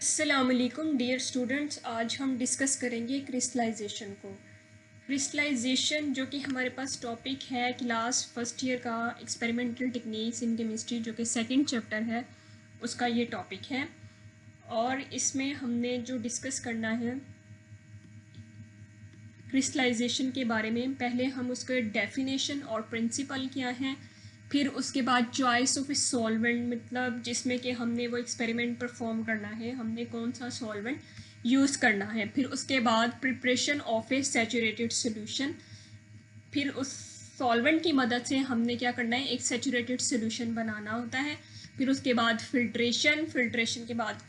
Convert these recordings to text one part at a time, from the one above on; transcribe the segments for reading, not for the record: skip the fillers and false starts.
अस्सलामुअलैकुम dear students, आज हम डिस्कस करेंगे क्रिस्टलाइजेशन को। क्रिस्टलाइजेशन जो कि हमारे पास टॉपिक है क्लास फर्स्ट ईयर का एक्सपेरिमेंटल टेक्निक्स इन केमिस्ट्री, जो कि सेकंड चैप्टर है, उसका ये टॉपिक है। और इसमें हमने जो डिस्कस करना है क्रिस्टलाइजेशन के बारे में, पहले हम उसके डेफिनेशन और प्रिंसिपल क्या हैं, फिर उसके बाद चॉइस ऑफ ए सॉल्वेंट, मतलब जिसमें कि हमने वो एक्सपेरिमेंट परफॉर्म करना है, हमने कौन सा सॉल्वेंट यूज़ करना है, फिर उसके बाद preparation of A saturated solution, फिर उस सॉल्वेंट की मदद से हमने क्या करना है, एक सैचुरेटेड सोल्यूशन बनाना होता है, फिर उसके बाद फिल्ट्रेशन के बाद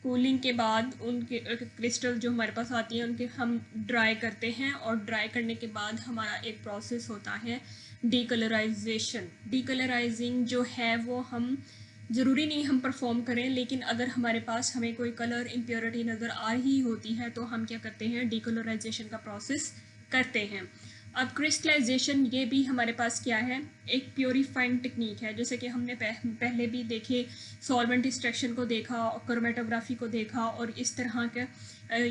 कूलिंग के बाद उनके क्रिस्टल जो हमारे पास आती हैं उनके हम ड्राई करते हैं, और ड्राई करने के बाद हमारा एक प्रोसेस होता है डीकलराइजिंग जो है वो हम ज़रूरी नहीं हम परफॉर्म करें, लेकिन अगर हमारे पास हमें कोई कलर इम्प्योरिटी नज़र आ रही होती है तो हम क्या करते हैं, डीकलराइजेशन का प्रोसेस करते हैं। अब क्रिस्टलाइजेशन ये भी हमारे पास क्या है, एक प्योरीफाइंग टेक्निक है। जैसे कि हमने पहले भी देखे, सॉल्वेंट एक्सट्रैक्शन को देखा, क्रोमेटोग्राफी को देखा, और इस तरह के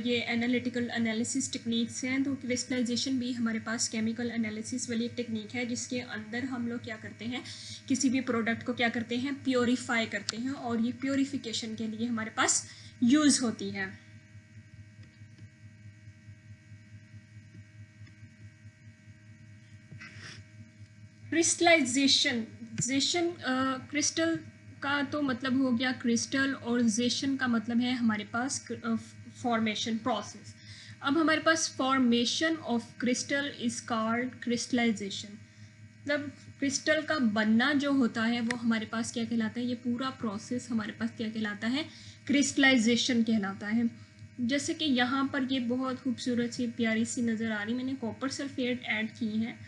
ये एनालिटिकल एनालिसिस टेक्निक्स हैं। तो क्रिस्टलाइजेशन भी हमारे पास केमिकल एनालिसिस वाली एक टेक्निक है, जिसके अंदर हम लोग क्या करते हैं, किसी भी प्रोडक्ट को क्या करते हैं, प्योरीफाई करते हैं, और ये प्योरीफिकेशन के लिए हमारे पास यूज़ होती है। क्रिस्टलाइजेशन क्रिस्टल का तो मतलब हो गया क्रिस्टल, और जेशन का मतलब है हमारे पास फॉर्मेशन प्रोसेस। अब हमारे पास formation of crystal is called crystallization. मतलब क्रिस्टल का बनना जो होता है वो हमारे पास क्या कहलाता है, ये पूरा प्रोसेस हमारे पास क्या कहलाता है, क्रिस्टलाइजेशन कहलाता है। जैसे कि यहाँ पर ये बहुत खूबसूरत सी प्यारी सी नज़र आ रही, मैंने कॉपर सल्फेट ऐड की है,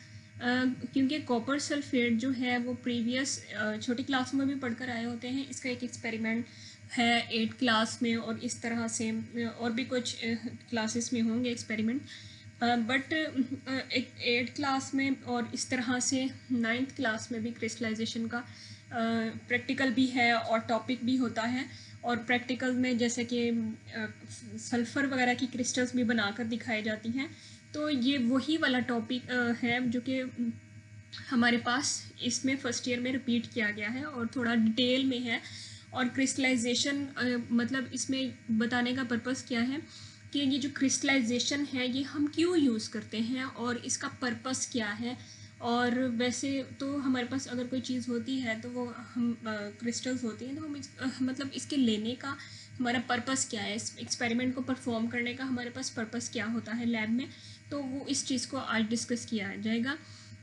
क्योंकि कॉपर सल्फेट जो है वो प्रीवियस छोटी क्लास में भी पढ़कर आए होते हैं। इसका एक एक्सपेरिमेंट है 8th क्लास में, और इस तरह से और भी कुछ क्लासेस में होंगे एक्सपेरिमेंट, बट एक 8th क्लास में और इस तरह से 9th क्लास में भी क्रिस्टलाइजेशन का प्रैक्टिकल भी है और टॉपिक भी होता है। और प्रैक्टिकल में जैसे कि सल्फ़र वगैरह की क्रिस्टल्स भी बनाकर दिखाई जाती हैं। तो ये वही वाला टॉपिक है जो कि हमारे पास इसमें फर्स्ट ईयर में रिपीट किया गया है और थोड़ा डिटेल में है। और क्रिस्टलाइजेशन मतलब इसमें बताने का पर्पस क्या है कि ये जो क्रिस्टलाइजेशन है ये हम क्यों यूज़ करते हैं और इसका पर्पस क्या है। और वैसे तो हमारे पास अगर कोई चीज़ होती है तो वो हम क्रिस्टल्स होती हैं, तो हम मतलब इसके लेने का हमारा पर्पस क्या है, इस एक्सपेरिमेंट को परफॉर्म करने का हमारे पास पर्पस क्या होता है लैब में। तो वो इस चीज़ को आज डिस्कस किया जाएगा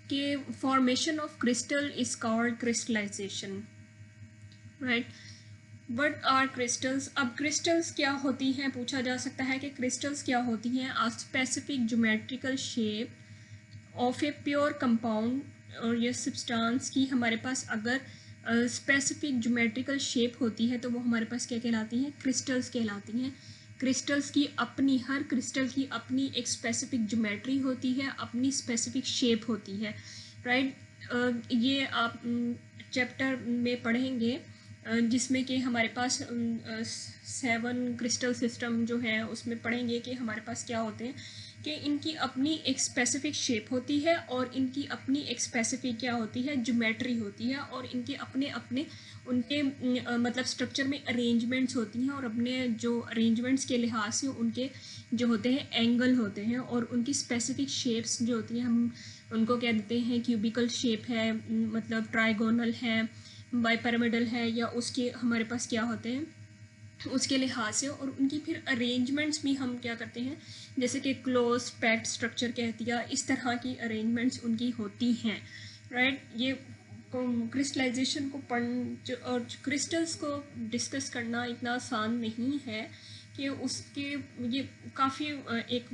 कि formation of crystal is called crystallisation, right. What are crystals. अब क्रिस्टल्स क्या होती हैं, पूछा जा सकता है कि क्रिस्टल्स क्या होती हैं। A specific geometrical shape of a pure compound, और ये सब्सटेंस की हमारे पास अगर स्पेसिफिक ज्योमेट्रिकल शेप होती है तो वो हमारे पास क्या कहलाती हैं, क्रिस्टल्स कहलाती हैं। क्रिस्टल्स की अपनी, हर क्रिस्टल की अपनी एक स्पेसिफिक ज्योमेट्री होती है, अपनी स्पेसिफिक शेप होती है, राइट। ये आप चैप्टर में पढ़ेंगे जिसमें कि हमारे पास 7 क्रिस्टल सिस्टम जो है उसमें पढ़ेंगे कि हमारे पास क्या होते हैं, कि इनकी अपनी एक स्पेसिफिक शेप होती है और इनकी अपनी एक स्पेसिफिक क्या होती है, ज्योमेट्री होती है, और इनके अपने अपने उनके मतलब स्ट्रक्चर में अरेंजमेंट्स होती हैं, और अपने जो अरेंजमेंट्स के लिहाज से उनके जो होते हैं एंगल होते हैं, और उनकी स्पेसिफिक शेप्स जो होती हैं हम उनको क्या देते हैं, क्यूबिकल शेप है, मतलब ट्राइगोनल है, बाइपिरामिडल है, या उसके हमारे पास क्या होते हैं उसके लिहाज से। और उनकी फिर अरेंजमेंट्स भी हम क्या करते हैं, जैसे कि क्लोज पैक्ड स्ट्रक्चर कह दिया, इस तरह की अरेंजमेंट्स उनकी होती हैं, राइट। ये क्रिस्टलाइजेशन को पढ़ और क्रिस्टल्स को डिस्कस करना इतना आसान नहीं है कि उसके ये काफ़ी एक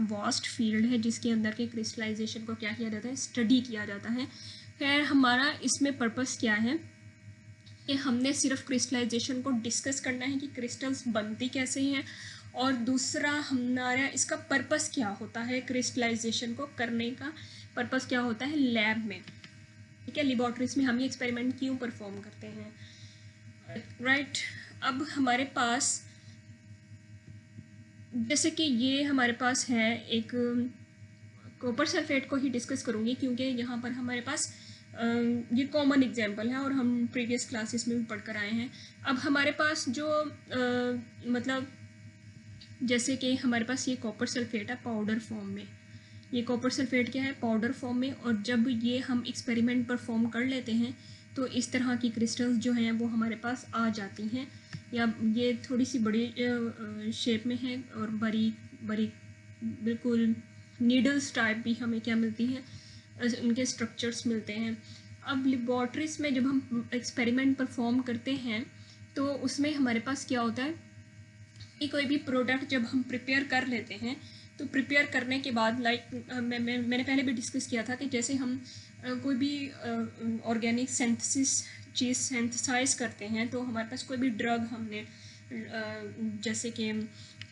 वास्ट फील्ड है जिसके अंदर के क्रिस्टलाइजेशन को क्या किया जाता है, स्टडी किया जाता है। खैर हमारा इसमें पर्पस क्या है कि हमने सिर्फ क्रिस्टलाइजेशन को डिस्कस करना है कि क्रिस्टल्स बनती कैसे हैं, और दूसरा हमारा इसका पर्पस क्या होता है, क्रिस्टलाइजेशन को करने का पर्पस क्या होता है लैब में, ठीक है, लेबोरेटरीज में हम ये एक्सपेरिमेंट क्यों परफॉर्म करते हैं, राइट। अब हमारे पास जैसे कि ये हमारे पास है एक कॉपर सल्फेट को ही डिस्कस करूँगी क्योंकि यहाँ पर हमारे पास ये कॉमन एग्जांपल है और हम प्रीवियस क्लासेस में भी पढ़कर आए हैं। अब हमारे पास जो मतलब जैसे कि हमारे पास ये कॉपर सल्फेट है पाउडर फॉर्म में, ये कॉपर सल्फेट क्या है पाउडर फॉर्म में, और जब ये हम एक्सपेरिमेंट परफॉर्म कर लेते हैं तो इस तरह की क्रिस्टल्स जो हैं वो हमारे पास आ जाती हैं, या ये थोड़ी सी बड़ी शेप में है और बारीक बारीक बिल्कुल नीडल्स टाइप भी हमें क्या मिलती हैं, उनके स्ट्रक्चर्स मिलते हैं। अब लेबॉर्ट्रीज में जब हम एक्सपेरिमेंट परफॉर्म करते हैं तो उसमें हमारे पास क्या होता है कि कोई भी प्रोडक्ट जब हम प्रिपेयर कर लेते हैं तो प्रिपेयर करने के बाद मैंने पहले भी डिस्कस किया था कि जैसे हम कोई भी ऑर्गेनिक सिंथेसिस चीज़ सिंथेसाइज करते हैं तो हमारे पास कोई भी ड्रग हमने जैसे कि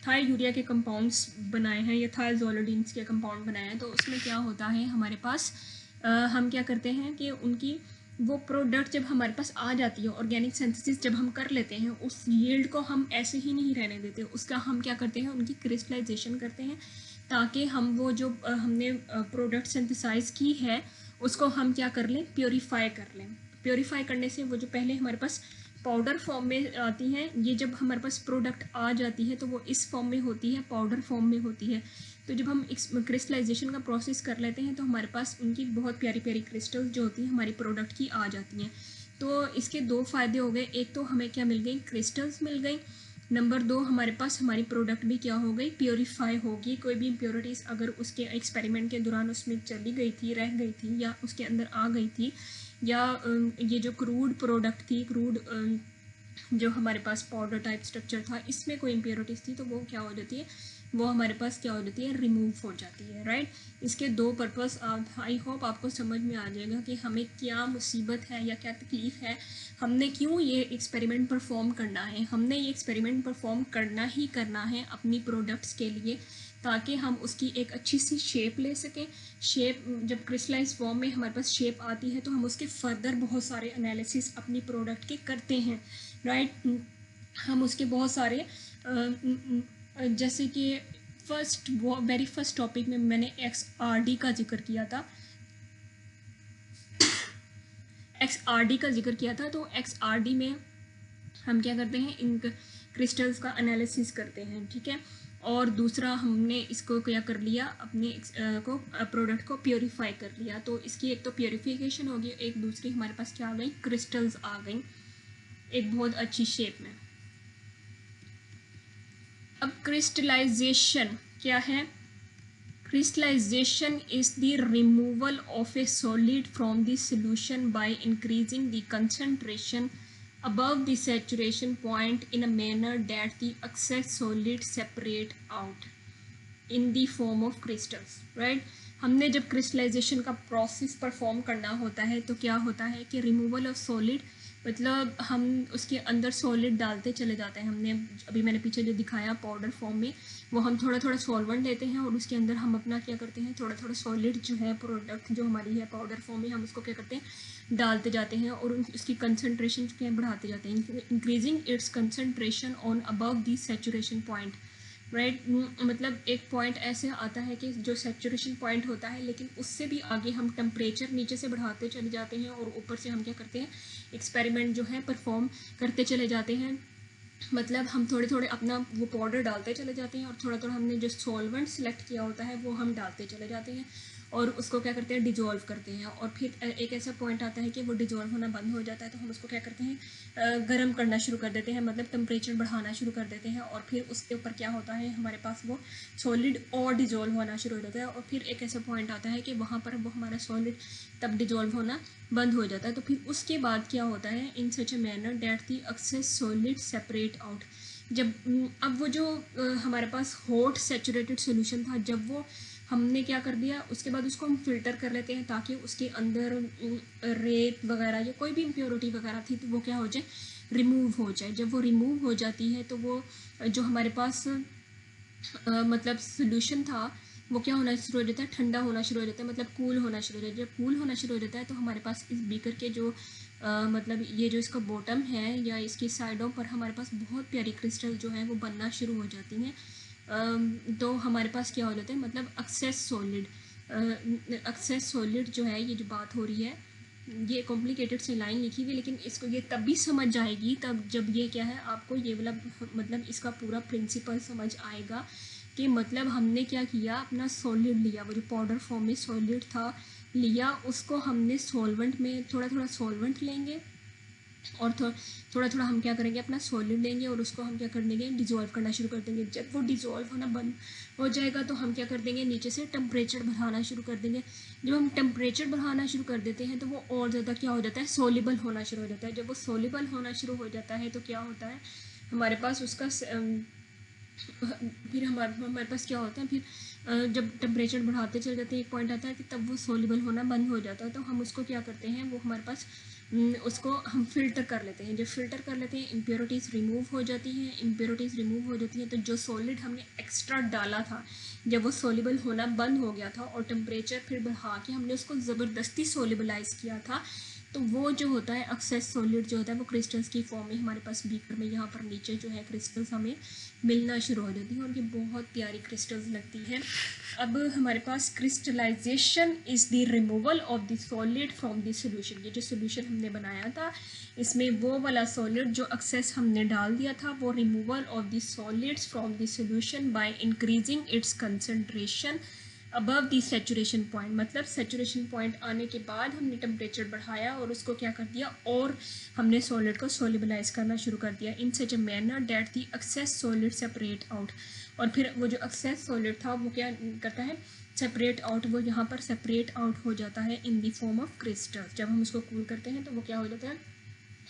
थायोयूरिया के कंपाउंड्स बनाए हैं या थायोजोलिडीन्स के कंपाउंड बनाए हैं, तो उसमें क्या होता है हमारे पास हम क्या करते हैं कि उनकी वो प्रोडक्ट जब हमारे पास आ जाती है, ऑर्गेनिक सिंथेसिस जब हम कर लेते हैं, उस यील्ड को हम ऐसे ही नहीं रहने देते, उसका हम क्या करते हैं उनकी क्रिस्टलाइजेशन करते हैं ताकि हम वो जो हमने प्रोडक्ट सिंथेसाइज की है उसको हम क्या कर लें प्योरीफाई कर लें। प्योरीफाई करने से वो जो पहले हमारे पास पाउडर फॉर्म में आती हैं, ये जब हमारे पास प्रोडक्ट आ जाती है तो वो इस फॉर्म में होती है, पाउडर फॉर्म में होती है। तो जब हम क्रिस्टलाइजेशन का प्रोसेस कर लेते हैं तो हमारे पास उनकी बहुत प्यारी प्यारी क्रिस्टल्स जो होती हैं हमारी प्रोडक्ट की आ जाती हैं। तो इसके दो फ़ायदे हो गए, एक तो हमें क्या मिल गई क्रिस्टल्स मिल गई, नंबर 2 हमारे पास हमारी प्रोडक्ट भी क्या हो गई प्योरीफाई होगी। कोई भी इम्प्योरिटीज़ अगर उसके एक्सपेरिमेंट के दौरान उसमें चली गई थी, रह गई थी या उसके अंदर आ गई थी, या ये जो क्रूड प्रोडक्ट थी, क्रूड जो हमारे पास पाउडर टाइप स्ट्रक्चर था, इसमें कोई इम्प्योरिटीज़ थी तो वो क्या हो जाती है, वो हमारे पास क्या हो जाती है रिमूव हो जाती है, राइट। इसके दो पर्पस आई होप आपको समझ में आ जाएगा कि हमें क्या मुसीबत है या क्या तकलीफ़ है, हमने क्यों ये एक्सपेरिमेंट परफॉर्म करना है। हमने ये एक्सपेरिमेंट परफॉर्म करना ही करना है अपनी प्रोडक्ट्स के लिए, ताकि हम उसकी एक अच्छी सी शेप ले सकें। शेप जब क्रिस्टलाइज फॉर्म में हमारे पास शेप आती है तो हम उसके फर्दर बहुत सारे एनालिसिस अपनी प्रोडक्ट के करते हैं, राइट। हम उसके बहुत सारे जैसे कि वेरी फर्स्ट टॉपिक में मैंने XRD का जिक्र किया था, XRD का जिक्र किया था। तो XRD में हम क्या करते हैं इन क्रिस्टल्स का एनालिसिस करते हैं, ठीक है। और दूसरा हमने इसको क्या कर लिया, अपने प्रोडक्ट को प्योरीफाई कर लिया। तो इसकी एक तो प्योरीफिकेशन होगी, एक दूसरी हमारे पास क्या आ गई क्रिस्टल्स आ गई एक बहुत अच्छी शेप में। अब क्रिस्टलाइजेशन क्या है, crystallization is the removal of a solid from the solution by increasing the concentration above the saturation point in a manner that the excess solid separate out in the form of crystals, right। हमने जब crystallisation का process perform करना होता है तो क्या होता है कि रिमूवल ऑफ सॉलिड, मतलब हम उसके अंदर सॉलिड डालते चले जाते हैं। हमने अभी मैंने पीछे जो दिखाया पाउडर फॉर्म में, वो हम थोड़ा थोड़ा सॉल्वेंट लेते हैं और उसके अंदर हम अपना क्या करते हैं थोड़ा थोड़ा सॉलिड जो है प्रोडक्ट जो हमारी है पाउडर फॉर्म में, हम उसको क्या करते हैं डालते जाते हैं और उसकी कंसनट्रेशन क्या बढ़ाते जाते हैं, increasing its concentration on above the saturation point, right. मतलब एक पॉइंट ऐसे आता है कि जो सैचुरेशन पॉइंट होता है, लेकिन उससे भी आगे हम टेम्परेचर नीचे से बढ़ाते चले जाते हैं और ऊपर से हम क्या करते हैं एक्सपेरिमेंट जो है परफॉर्म करते चले जाते हैं। मतलब हम थोड़े थोड़े अपना वो पाउडर डालते चले जाते हैं और थोड़ा थोड़ा हमने जो सॉल्वेंट सिलेक्ट किया होता है वो हम डालते चले जाते हैं और उसको क्या करते हैं डिजोल्व करते हैं। और फिर एक ऐसा पॉइंट आता है कि वो डिजोल्व होना बंद हो जाता है, तो हम उसको क्या करते हैं गर्म करना शुरू कर देते हैं, मतलब टेम्परेचर बढ़ाना शुरू कर देते हैं। और फिर उसके ऊपर क्या होता है हमारे पास वो सॉलिड और डिजोल्व होना शुरू हो जाता है। और फिर एक ऐसा पॉइंट आता है कि वहाँ पर वो हमारा सॉलिड तब डिजोल्व होना बंद हो जाता है। तो फिर उसके बाद क्या होता है in such a manner that the excess solid separate out. जब अब वो जो हमारे पास हॉट सैचुरेटेड सोल्यूशन था, जब वो हमने क्या कर दिया उसके बाद उसको हम फिल्टर कर लेते हैं ताकि उसके अंदर रेत वगैरह या कोई भी इम्प्योरिटी वगैरह थी तो वो क्या हो जाए रिमूव हो जाए। जब वो रिमूव हो जाती है तो वो जो हमारे पास मतलब सोल्यूशन था वो क्या होना शुरू हो जाता है ठंडा होना शुरू हो जाता है, मतलब कूल होना शुरू हो जाता है। जब कूल होना शुरू हो जाता है तो हमारे पास इस बीकर के जो मतलब ये जो इसका बॉटम है या इसकी साइडों पर हमारे पास बहुत प्यारी क्रिस्टल जो है वो बनना शुरू हो जाती हैं। तो हमारे पास क्या हो जाता है, मतलब एक्सेस सॉलिड जो है, ये जो बात हो रही है, ये कॉम्प्लिकेटेड सी लाइन लिखी हुई, लेकिन इसको ये तभी समझ आएगी तब जब ये क्या है, आपको ये वाला मतलब इसका पूरा प्रिंसिपल समझ आएगा कि मतलब हमने क्या किया, अपना सॉलिड लिया, वो जो पाउडर फॉर्म में सॉलिड था लिया, उसको हमने सॉल्वेंट में थोड़ा थोड़ा सॉल्वेंट लेंगे और थोड़ा थोड़ा हम क्या करेंगे, अपना सॉलिड लेंगे और उसको हम क्या कर देंगे, डिज़ोल्व करना शुरू कर देंगे। जब वो डिज़ोल्व होना बंद हो जाएगा तो हम क्या कर देंगे, नीचे से टेम्परेचर बढ़ाना शुरू कर देंगे। जब हम टेम्परेचर बढ़ाना शुरू कर देते हैं तो वो और ज़्यादा क्या हो जाता है, सोलिबल होना शुरू हो जाता है। जब वो सोलिबल होना शुरू हो जाता है तो क्या होता है, हमारे पास उसका फिर हमारे पास क्या होता है, फिर जब टेम्परेचर बढ़ाते चले जाते हैं एक पॉइंट आता है कि तब वो सोलिबल होना बंद हो जाता है। तो हम उसको क्या करते हैं, वो हमारे पास उसको हम फिल्टर कर लेते हैं। जब फिल्टर कर लेते हैं इम्प्योरिटीज़ रिमूव हो जाती हैं। इम्प्योरिटीज़ रिमूव हो जाती हैं तो जो सॉलिड हमने एक्स्ट्रा डाला था, जब वो सोलिबल होना बंद हो गया था और टेम्परेचर फिर बढ़ा के हमने उसको ज़बरदस्ती सोलिबलाइज़ किया था, तो वो जो होता है एक्सेस सॉलिड जो होता है वो क्रिस्टल्स की फॉर्म में हमारे पास बीकर में यहाँ पर नीचे जो है क्रिस्टल्स हमें मिलना शुरू हो जाती हैं और ये बहुत प्यारी क्रिस्टल्स लगती हैं। अब हमारे पास crystallization is the removal of the solid from the solution. ये जो सॉल्यूशन हमने बनाया था इसमें वो वाला सॉलिड जो एक्सेस हमने डाल दिया था, वो removal of the solids from the solution by increasing its concentration above the saturation point. मतलब सेचुरेशन पॉइंट आने के बाद हमने टेम्परेचर बढ़ाया और उसको क्या कर दिया, और हमने सॉलिड को सोलिबलाइज करना शुरू कर दिया in such a manner that the excess solid separate out. और फिर वो जो एक्सेस सॉलिड था वो क्या करता है, सेपरेट आउट, वो यहाँ पर सेपरेट आउट हो जाता है in the form of crystals. जब हम उसको कूल करते हैं तो वो क्या हो जाता है,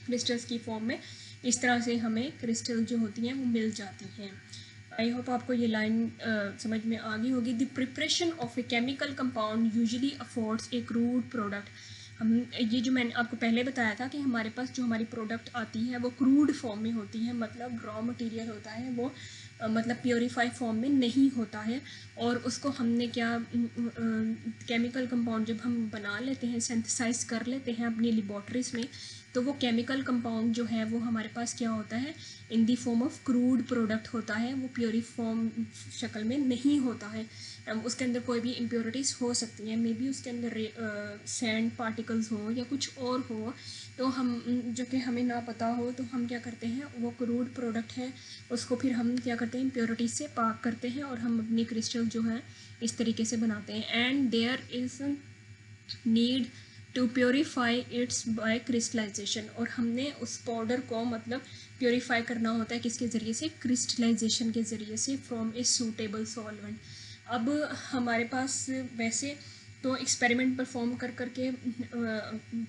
क्रिस्टल्स की फॉर्म में। इस तरह से हमें क्रिस्टल जो होती हैं वो मिल जाती हैं। आई होप आपको ये लाइन समझ में आ गई होगी। The preparation of a chemical compound usually affords A crude product. हम ये जो मैंने आपको पहले बताया था कि हमारे पास जो हमारी प्रोडक्ट आती है वो क्रूड फॉर्म में होती है, मतलब रॉ मटेरियल होता है वो मतलब प्योरीफाई फॉर्म में नहीं होता है। और उसको हमने क्या केमिकल कंपाउंड जब हम बना लेते हैं, सिंथेसाइज कर लेते हैं अपनी लेबॉर्ट्रीज में, तो वो केमिकल कंपाउंड जो है वो हमारे पास क्या होता है, in the form of crude product होता है, वो प्योरीफॉर्म शक्ल में नहीं होता है। उसके अंदर कोई भी इम्प्योरिटीज़ हो सकती हैं, मे बी उसके अंदर सैंड पार्टिकल्स हो या कुछ और हो, तो हम जो कि हमें ना पता हो, तो हम क्या करते हैं, वो क्रूड प्रोडक्ट है उसको फिर हम क्या करते हैं, इम्प्योरिटीज़ से पाक करते हैं और हम अपनी क्रिस्टल जो है इस तरीके से बनाते हैं। And there is need to purify its by crystallisation. और हमने उस पाउडर को मतलब प्योरीफाई करना होता है किसके ज़रिए से, क्रिस्टलाइजेशन के ज़रिए से, फ्रॉम ए सूटेबल सॉल्वेंट। अब हमारे पास वैसे तो एक्सपेरिमेंट परफॉर्म कर करके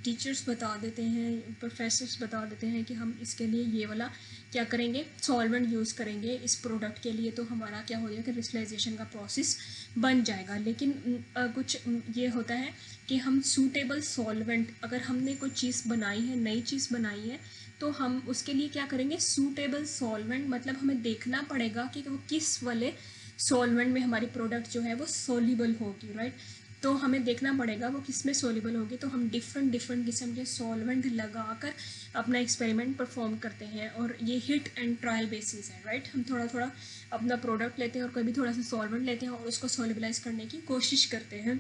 टीचर्स बता देते हैं, प्रोफेसर्स बता देते हैं कि हम इसके लिए ये वाला क्या करेंगे, सॉल्वेंट यूज़ करेंगे इस प्रोडक्ट के लिए, तो हमारा क्या हो जाएगा, क्रिस्टलाइजेशन का प्रोसेस बन जाएगा। लेकिन कुछ ये होता है कि हम सूटेबल सॉल्वेंट, अगर हमने कोई चीज़ बनाई है, नई चीज़ बनाई है, तो हम उसके लिए क्या करेंगे, सूटेबल सॉल्वेंट, मतलब हमें देखना पड़ेगा कि वो किस वाले सॉल्वेंट में हमारी प्रोडक्ट जो है वो सोल्यूबल होगी, राइट। तो हमें देखना पड़ेगा वो किस में सोल्यूबल होगी, तो हम डिफरेंट किस्म के सॉल्वेंट लगाकर अपना एक्सपेरिमेंट परफॉर्म करते हैं। और ये हिट एंड ट्रायल बेसिस है, राइट। हम थोड़ा थोड़ा अपना प्रोडक्ट लेते हैं और कभी थोड़ा सा सॉल्वेंट लेते हैं और उसको सोल्यूबलाइज करने की कोशिश करते हैं।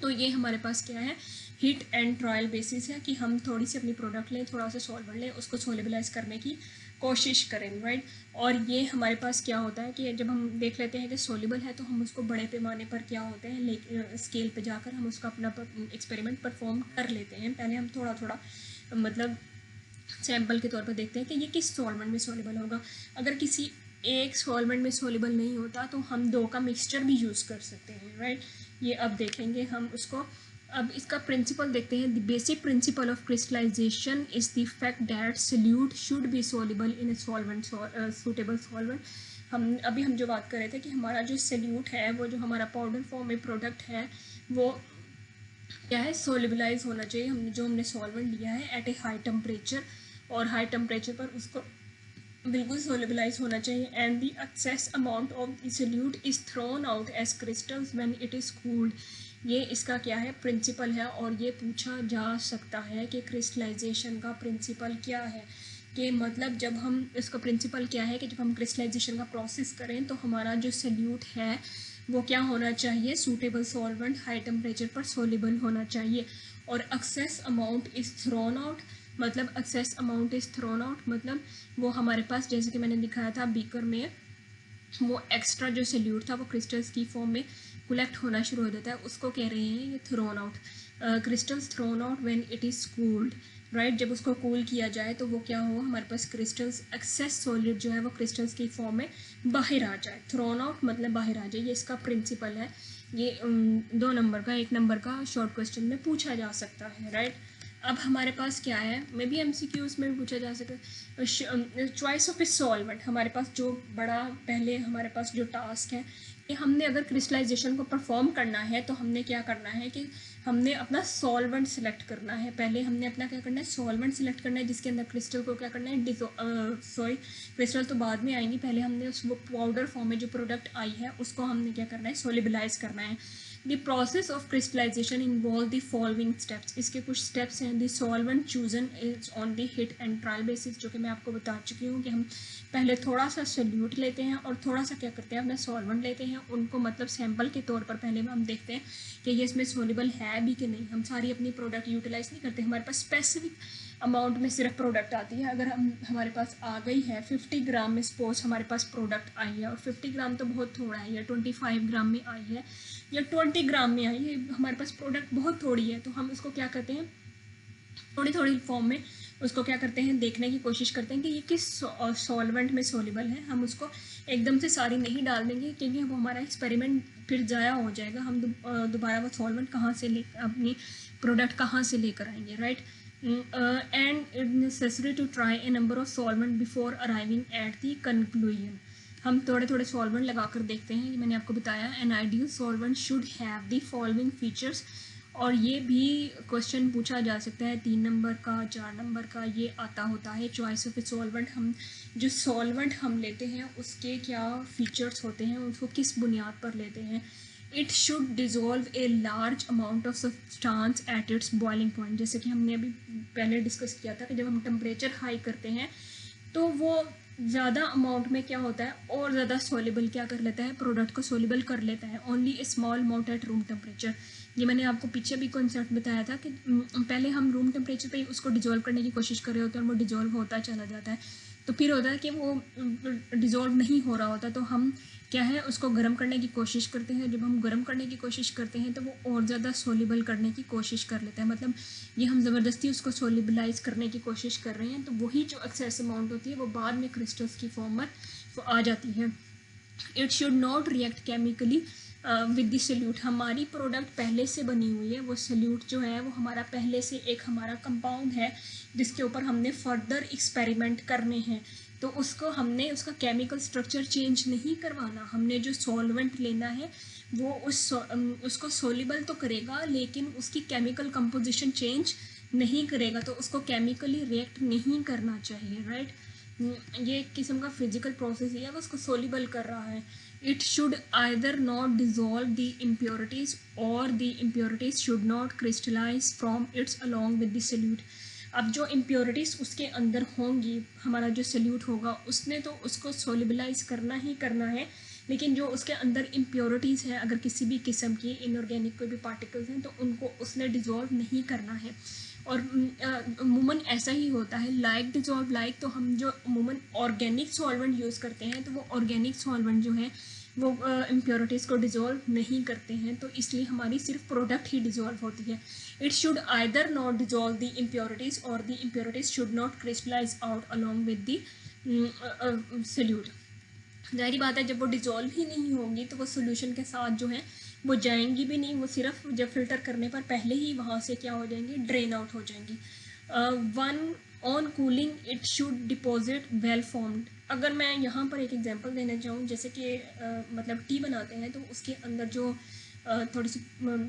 तो ये हमारे पास क्या है, हिट एंड ट्रायल बेसिस है कि हम थोड़ी सी अपनी प्रोडक्ट लें, थोड़ा सा सॉल्वेंट लें, उसको सोल्यूबलाइज करने की कोशिश करें, राइट। और ये हमारे पास क्या होता है कि जब हम देख लेते हैं कि सोल्यूबल है तो हम उसको बड़े पैमाने पर क्या होते हैं, स्केल पे जाकर हम उसका अपना एक्सपेरिमेंट परफॉर्म कर लेते हैं। पहले हम थोड़ा थोड़ा मतलब सैम्पल के तौर पर देखते हैं कि ये किस सॉल्वेंट में सोल्यूबल होगा। अगर किसी एक सॉल्वेंट में सोल्यूबल नहीं होता तो हम दो का मिक्सचर भी यूज़ कर सकते हैं, राइट। ये अब देखेंगे हम उसको। अब इसका प्रिंसिपल देखते हैं। The basic principle of crystallisation is the fact that solute should be soluble in a solvent, suitable solvent. हम जो बात कर रहे थे कि हमारा जो सोल्यूट है, वो जो हमारा पाउडर फॉर्म में प्रोडक्ट है, वो क्या है, सोल्यूबलाइज होना चाहिए। हमने सॉल्वेंट लिया है एट ए हाई टेम्परेचर, और हाई टेम्परेचर पर उसको बिल्कुल सोल्यूबलाइज होना चाहिए। And the excess amount of the solute is thrown out as crystals when it is cooled. ये इसका क्या है, प्रिंसिपल है। और ये पूछा जा सकता है कि क्रिस्टलाइजेशन का प्रिंसिपल क्या है, कि मतलब जब हम इसका प्रिंसिपल क्या है कि जब हम क्रिस्टलाइजेशन का प्रोसेस करें तो हमारा जो सल्यूट है वो क्या होना चाहिए, सूटेबल सॉल्वेंट, हाई टेम्परेचर पर सोलिबल होना चाहिए। और excess amount is thrown out, मतलब excess amount is thrown out मतलब वो हमारे पास, जैसे कि मैंने दिखाया था बीकर में, वो एक्स्ट्रा जो सल्यूट था वो क्रिस्टल्स की फॉर्म में कलेक्ट होना शुरू हो जाता है, उसको कह रहे हैं ये thrown out. Crystals thrown out when it is cooled, right. जब उसको कूल किया जाए तो वो क्या हो, हमारे पास क्रिस्टल्स, एक्सेस सॉलिड जो है वो क्रिस्टल्स की फॉर्म में बाहर आ जाए। थ्रोन आउट मतलब बाहर आ जाए, ये इसका प्रिंसिपल है। ये 2 नंबर का, 1 नंबर का शॉर्ट क्वेश्चन में पूछा जा सकता है, राइट। अब हमारे पास क्या है, मे बी MCQs में भी पूछा जा सकता है, चॉइस ऑफ ए सॉल्वेंट। हमारे पास जो बड़ा पहले हमारे पास जो टास्क है कि हमने अगर क्रिस्टलाइजेशन को परफॉर्म करना है तो हमने क्या करना है कि हमने अपना सॉल्वेंट सिलेक्ट करना है। पहले हमने अपना क्या करना है, सॉल्वेंट सिलेक्ट करना है जिसके अंदर क्रिस्टल को क्या करना है, सॉरी क्रिस्टल तो बाद में आएंगी, पहले हमने उस वो पाउडर फॉर्म में जो प्रोडक्ट आई है उसको हमने क्या करना है, सोलिबलाइज करना है। The process of crystallisation involve the following steps, इसके कुछ स्टेप्स हैं। The solvent chosen is on the hit and trial basis, जो कि मैं आपको बता चुकी हूँ कि हम पहले थोड़ा सा सल्यूट लेते हैं और थोड़ा सा क्या करते हैं, अपना सॉल्वेंट लेते हैं, उनको मतलब सैंपल के तौर पर पहले हम देखते हैं कि ये इसमें सोल्यूबल है भी कि नहीं। हम सारी अपनी प्रोडक्ट यूटिलाइज नहीं करते, हमारे पास स्पेसिफिक अमाउंट में सिर्फ प्रोडक्ट आती है। अगर हमारे पास आ गई है 50 ग्राम में, सपोज हमारे पास प्रोडक्ट आई है और 50 ग्राम तो बहुत थोड़ा है, या 25 ग्राम में आई है या 20 ग्राम में आई है, हमारे पास प्रोडक्ट बहुत थोड़ी है, तो हम उसको क्या करते हैं, थोड़ी थोड़ी फॉर्म में उसको क्या करते हैं, देखने की कोशिश करते हैं कि ये किस सॉल्वेंट में सोलिबल है। हम उसको एकदम से सारी नहीं डाल देंगे क्योंकि वो हमारा एक्सपेरिमेंट फिर ज़ाया हो जाएगा। हम दोबारा वो सॉल्वेंट कहाँ से ले, अपनी प्रोडक्ट कहाँ से लेकर आएंगे, right. And it necessary to try a number of solvent before arriving at the conclusion. हम थोड़े थोड़े सॉल्वेंट लगा कर देखते हैं, मैंने आपको बताया an ideal solvent should have the following features. और ये भी क्वेश्चन पूछा जा सकता है 3 नंबर का, 4 नंबर का, ये आता होता है चॉइस ऑफ ए सॉल्वेंट। हम जो सॉल्वेंट हम लेते हैं उसके क्या फीचर्स होते हैं, उसको किस बुनियाद पर लेते हैं। It should dissolve a large amount of substance at its boiling point, जैसे कि हमने अभी पहले डिस्कस किया था कि जब हम टेम्परेचर हाई करते हैं तो वो ज़्यादा अमाउंट में क्या होता है, और ज़्यादा सोलिबल क्या कर लेता है, प्रोडक्ट को सोलिबल कर लेता है। Only A small amount at room temperature, ये मैंने आपको पीछे भी कॉन्सेप्ट बताया था कि पहले हम रूम टेम्परेचर पे उसको डिजोल्व करने की कोशिश कर रहे होते हैं और वो डिजोल्व होता चला जाता है। तो फिर होता है कि वो डिजोल्व नहीं हो रहा होता, तो हम क्या है उसको गर्म करने की कोशिश करते हैं। जब हम गर्म करने की कोशिश करते हैं तो वो और ज़्यादा सोलिबल करने की कोशिश कर लेता है, मतलब ये हम ज़बरदस्ती उसको सोलिबलाइज करने की कोशिश कर रहे हैं। तो वही जो एक्सेस अमाउंट होती है वो बाद में क्रिस्टल्स की फॉर्म में आ जाती है। It should not react chemically with the salute, हमारी प्रोडक्ट पहले से बनी हुई है, वो सल्यूट जो है वो हमारा पहले से एक हमारा कंपाउंड है जिसके ऊपर हमने फर्दर एक्सपेरिमेंट करने हैं। तो उसको हमने उसका केमिकल स्ट्रक्चर चेंज नहीं करवाना, हमने जो सॉल्वेंट लेना है वो उसको सोलिबल तो करेगा लेकिन उसकी केमिकल कंपोजिशन चेंज नहीं करेगा, तो उसको केमिकली रिएक्ट नहीं करना चाहिए, राइट। ये एक किस्म का फिजिकल प्रोसेस ही है, वो उसको सोलिबल कर रहा है। It should either not dissolve the impurities or the impurities should not crystallize from its along with the solute. अब जो इम्प्योरिटीज़ उसके अंदर होंगी, हमारा जो सल्यूट होगा उसने तो उसको सोलिबलाइज करना ही करना है, लेकिन जो उसके अंदर इम्प्योरिटीज़ हैं अगर किसी भी किस्म की इनऑर्गेनिक कोई भी पार्टिकल्स हैं तो उनको उसने डिज़ोल्व नहीं करना है। और अमूमन ऐसा ही होता है, लाइक डिज़ोल्व लाइक, तो हम जो अमूमन ऑर्गेनिक सॉल्वेंट यूज़ करते हैं तो वो ऑर्गेनिक सॉल्वेंट जो है वो इम्प्योरिटीज़ को डिज़ोल्व नहीं करते हैं, तो इसलिए हमारी सिर्फ प्रोडक्ट ही डिज़ोल्व होती है। It should either not dissolve the impurities or the impurities should not crystallize out along with the solute. जाहिर बात है जब वो डिज़ोल्व ही नहीं होंगी तो वो सोल्यूशन के साथ जो है वो जाएंगी भी नहीं, वो सिर्फ जब फिल्टर करने पर पहले ही वहाँ से क्या हो जाएंगी, ड्रेन आउट हो जाएंगी। One on cooling it should deposit well formed. अगर मैं यहाँ पर एक एग्जांपल देना चाहूँ, जैसे कि मतलब टी बनाते हैं तो उसके अंदर जो थोड़ी सी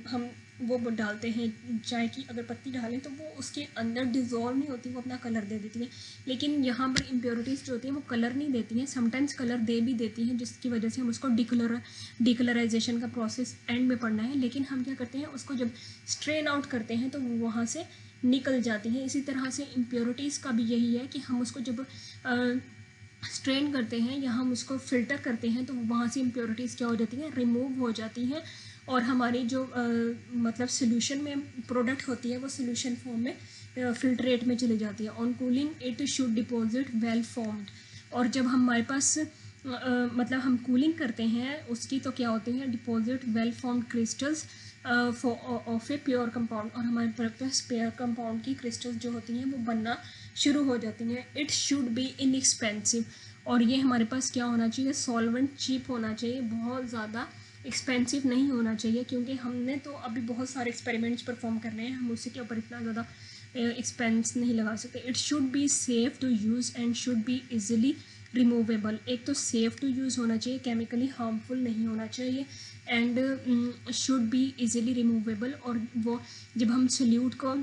हम वो डालते हैं, चाय की अगर पत्ती डालें तो वो उसके अंदर डिज़ोल्व नहीं होती, वो अपना कलर दे देती हैं। लेकिन यहाँ पर इम्प्योरिटीज़ जो होती हैं वो कलर नहीं देती हैं, समटाइम्स कलर दे भी देती हैं, जिसकी वजह से हम उसको डिकलराइजेशन का प्रोसेस एंड में पढ़ना है। लेकिन हम क्या करते हैं, उसको जब स्ट्रेन आउट करते हैं तो वो वहाँ से निकल जाती हैं। इसी तरह से इम्प्योरिटीज़ का भी यही है कि हम उसको जब स्ट्रेन करते हैं या हम उसको फ़िल्टर करते हैं तो वहाँ से इम्प्योरिटीज़ क्या हो जाती हैं, रिमूव हो जाती हैं, और हमारी जो मतलब सोल्यूशन में प्रोडक्ट होती है वो सोल्यूशन फॉर्म में फिल्ट्रेट में चली जाती है। On cooling it should deposit well formed. और जब हमारे पास मतलब हम कूलिंग करते हैं उसकी, तो क्या होते हैं, deposit well formed crystals of a pure compound, और हमारे पास प्योर कंपाउंड की क्रिस्टल्स जो होती हैं वो बनना शुरू हो जाती हैं। इट शुड बी इनएक्सपेंसिव, और ये हमारे पास क्या होना चाहिए, सॉल्वेंट चीप होना चाहिए, बहुत ज़्यादा एक्सपेंसिव नहीं होना चाहिए, क्योंकि हमने तो अभी बहुत सारे एक्सपेरिमेंट्स परफॉर्म करने हैं, हम उसी के ऊपर इतना ज़्यादा एक्सपेंस नहीं लगा सकते। It should be safe to use and should be easily removable. एक तो सेफ़ टू यूज़ होना चाहिए, केमिकली हार्मफुल नहीं होना चाहिए, and should be easily removable. और वो जब हम सोल्यूट को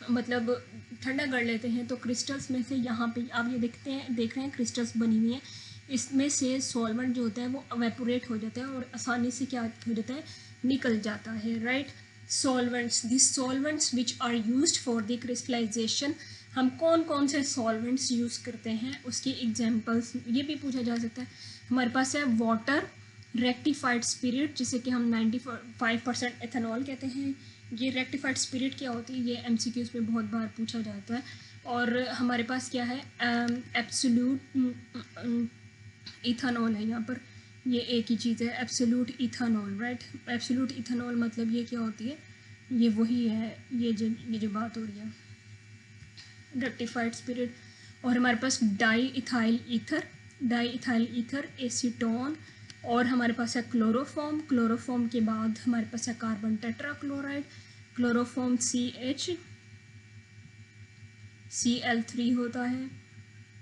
मतलब ठंडा कर लेते हैं तो क्रिस्टल्स में से यहाँ पे आप ये देख रहे हैं क्रिस्टल्स बनी हुई हैं, इसमें से सॉल्वेंट जो होता है वो एवेपोरेट हो जाता है और आसानी से क्या हो जाता है, निकल जाता है, right. Solvents, this solvents which are used for the crystallisation, हम कौन कौन से सॉल्वेंट्स यूज़ करते हैं उसकी एग्जांपल्स ये भी पूछा जा सकता है। हमारे पास है वाटर, रेक्टिफाइड स्पिरिट जिसे कि हम 95% एथेनॉल कहते हैं। ये रेक्टिफाइड स्पिरिट क्या होती है, ये एमसीक्यूज़ में बहुत बार पूछा जाता है। और हमारे पास क्या है, एब्सोल्यूट इथानॉल है यहाँ पर, ये एक ही चीज़ है, absolute ethanol, right. Absolute ethanol मतलब ये क्या होती है, ये वही है, ये जो बात हो रही है रेक्टिफाइड स्पिरिट। और हमारे पास डाई इथाइल ईथर, एसीटोन, और हमारे पास है क्लोरोफॉर्म के बाद हमारे पास है कार्बन टेट्राक्लोराइड, क्लोरोफॉर्म Cl3 होता है,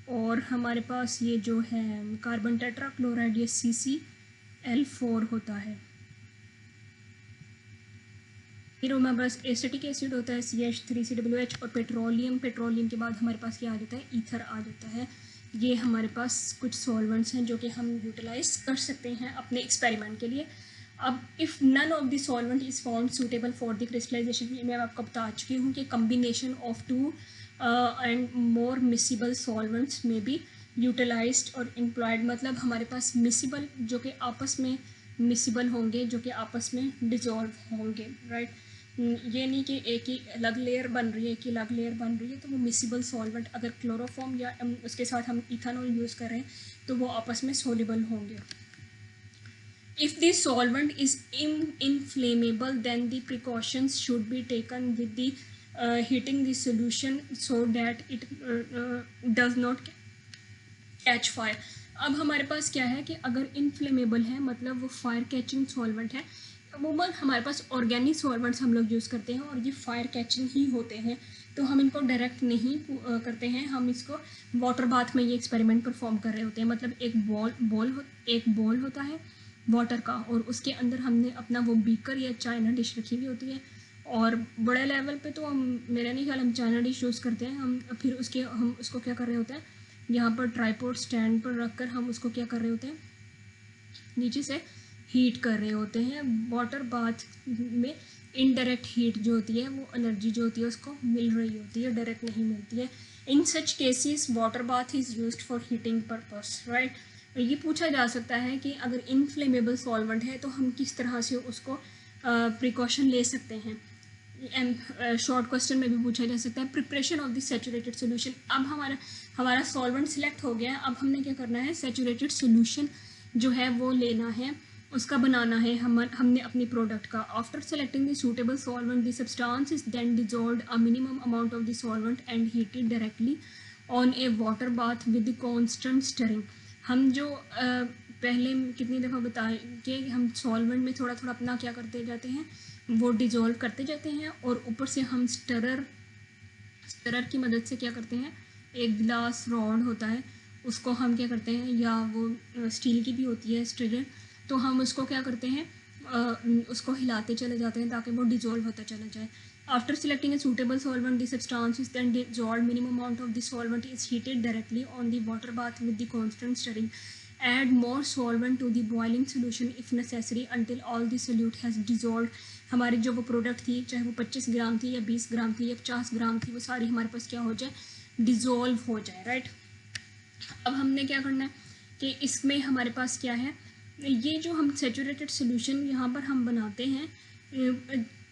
और हमारे पास ये जो है कार्बन टेट्राक्लोराइड ये CCl4 होता है। फिर हमारे पास एसिटिक एसिड होता है CH3COOH, और पेट्रोलियम के बाद हमारे पास क्या आ जाता है, ईथर आ जाता है। ये हमारे पास कुछ सॉल्वेंट्स हैं जो कि हम यूटिलाइज कर सकते हैं अपने एक्सपेरिमेंट के लिए। अब if none of the solvent is found suitable for the crystallisation, मैं आपको बता चुकी हूँ कि combination of 2 and more miscible solvents में बी यूटिलाइज्ड और एम्प्लॉयड, मतलब हमारे पास मिसिबल जो कि आपस में मिसिबल होंगे, जो कि आपस में डिजॉल्व होंगे, राइट। ये नहीं कि एक ही अलग लेयर बन रही है, तो वो मिसिबल सॉल्वेंट, अगर क्लोरोफॉर्म या उसके साथ हम इथानॉल यूज़ कर रहे हैं तो वो आपस में सोल्यूबल होंगे। If the solvent is inflammable, then the precautions should be taken with the heating the solution so that it does not catch fire। अब हमारे पास क्या है कि अगर इनफ्लेमेबल है मतलब वो फायर कैचिंग सॉल्वेंट है, अमूमन हमारे पास ऑर्गेनिक सॉल्वेंट्स हम लोग यूज़ करते हैं और ये फायर कैचिंग ही होते हैं, तो हम इनको डायरेक्ट नहीं करते हैं, हम इसको वाटर बाथ में ये एक्सपेरिमेंट परफॉर्म कर रहे होते हैं। मतलब एक बॉल होता है वाटर का, और उसके अंदर हमने अपना वो बीकर या चाइना डिश रखी हुई होती है, और बड़े लेवल पे तो मेरा नहीं ख्याल हम चाइना डिश यूज़ करते हैं। हम उसको क्या कर रहे होते हैं, यहाँ पर ट्राइपॉड स्टैंड पर रखकर हम उसको क्या कर रहे होते हैं, नीचे से हीट कर रहे होते हैं। वाटर बाथ में इनडायरेक्ट हीट जो होती है, वो एनर्जी जो होती है उसको मिल रही होती है, डायरेक्ट नहीं मिलती है। In such cases water bath is used for heating purpose, right. ये पूछा जा सकता है कि अगर इनफ्लेमेबल सॉल्वेंट है तो हम किस तरह से उसको प्रिकॉशन ले सकते हैं। शॉर्ट क्वेश्चन में भी पूछा जा सकता है। Preparation of the saturated solution, अब हमारा सॉल्वेंट सिलेक्ट हो गया, अब हमने क्या करना है, सैचुरेटेड सोल्यूशन जो है वो लेना है, उसका बनाना है हमने अपनी प्रोडक्ट का। After selecting the suitable solvent the substance is then dissolved a minimum amount of the solvent and heated directly on a water bath with constant stirring. हम जो पहले कितनी दफ़ा बताएं कि हम सॉल्वेंट में थोड़ा थोड़ा अपना क्या करते जाते हैं, वो डिजॉल्व करते जाते हैं, और ऊपर से हम स्टरर की मदद से क्या करते हैं, एक ग्लास रॉड होता है उसको हम क्या करते हैं, या वो स्टील की भी होती है स्टरर, तो हम उसको क्या करते हैं, उसको हिलाते चले जाते हैं ताकि वो डिजोल्व होता चला जाए. After selecting a suitable solvent, the substance is then dissolved. Minimum amount of the solvent is heated directly on the water bath with the constant stirring. Add more solvent to the boiling solution if necessary until all the solute has dissolved. हमारी जो वो product थी, चाहे वो 25 ग्राम थी या 20 ग्राम थी या 50 ग्राम थी, वो सारी हमारे पास क्या हो जाए, डिज़ोल्व हो जाए. राइट. अब हमने क्या करना है कि इसमें हमारे पास क्या है, ये जो हम सेचुरेटेड सोल्यूशन यहाँ पर हम बनाते हैं,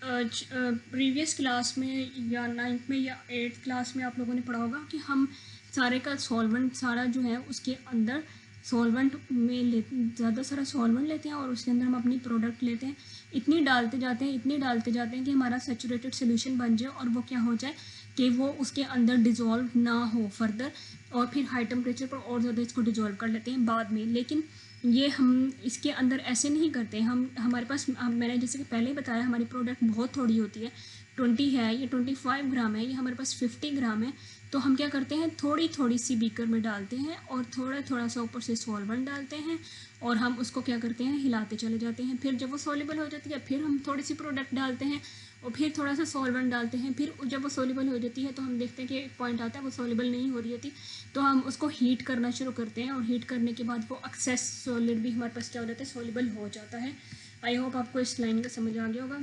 प्रीवियस क्लास में या 9th में या 8th क्लास में आप लोगों ने पढ़ा होगा कि हम सारे का सॉल्वेंट सारा जो है उसके अंदर सॉल्वेंट में ज़्यादा सारा सॉल्वेंट लेते हैं और उसके अंदर हम अपनी प्रोडक्ट लेते हैं, इतनी डालते जाते हैं कि हमारा सेचुरेटेड सोल्यूशन बन जाए और वो क्या हो जाए कि वो उसके अंदर डिज़ोल्व ना हो फर्दर, और फिर हाई टेम्परेचर पर और ज़्यादा इसको डिज़ोल्व कर लेते हैं बाद में. लेकिन ये हम इसके अंदर ऐसे नहीं करते. हमारे पास मैंने जैसे कि पहले ही बताया, हमारी प्रोडक्ट बहुत थोड़ी होती है, 20 है या 25 ग्राम है या हमारे पास 50 ग्राम है. तो हम क्या करते हैं, थोड़ी थोड़ी सी बीकर में डालते हैं और थोड़ा थोड़ा सा ऊपर से सॉल्वेंट डालते हैं और हम उसको क्या करते हैं, हिलाते चले जाते हैं. फिर जब वो सॉल्युबल हो जाती है फिर हम थोड़ी सी प्रोडक्ट डालते हैं और फिर थोड़ा सा सॉल्वेंट डालते हैं. फिर जब वो सॉल्युबल हो जाती है तो हम देखते हैं कि एक पॉइंट आता है वो सॉल्युबल नहीं हो रही होती, तो हम उसको हीट करना शुरू करते हैं और हीट करने के बाद वो एक्सेस सॉलिड भी हमारे पास क्या हो जाता है, सॉल्युबल हो जाता है. आई होप आपको इस लाइन का समझ आ गया होगा.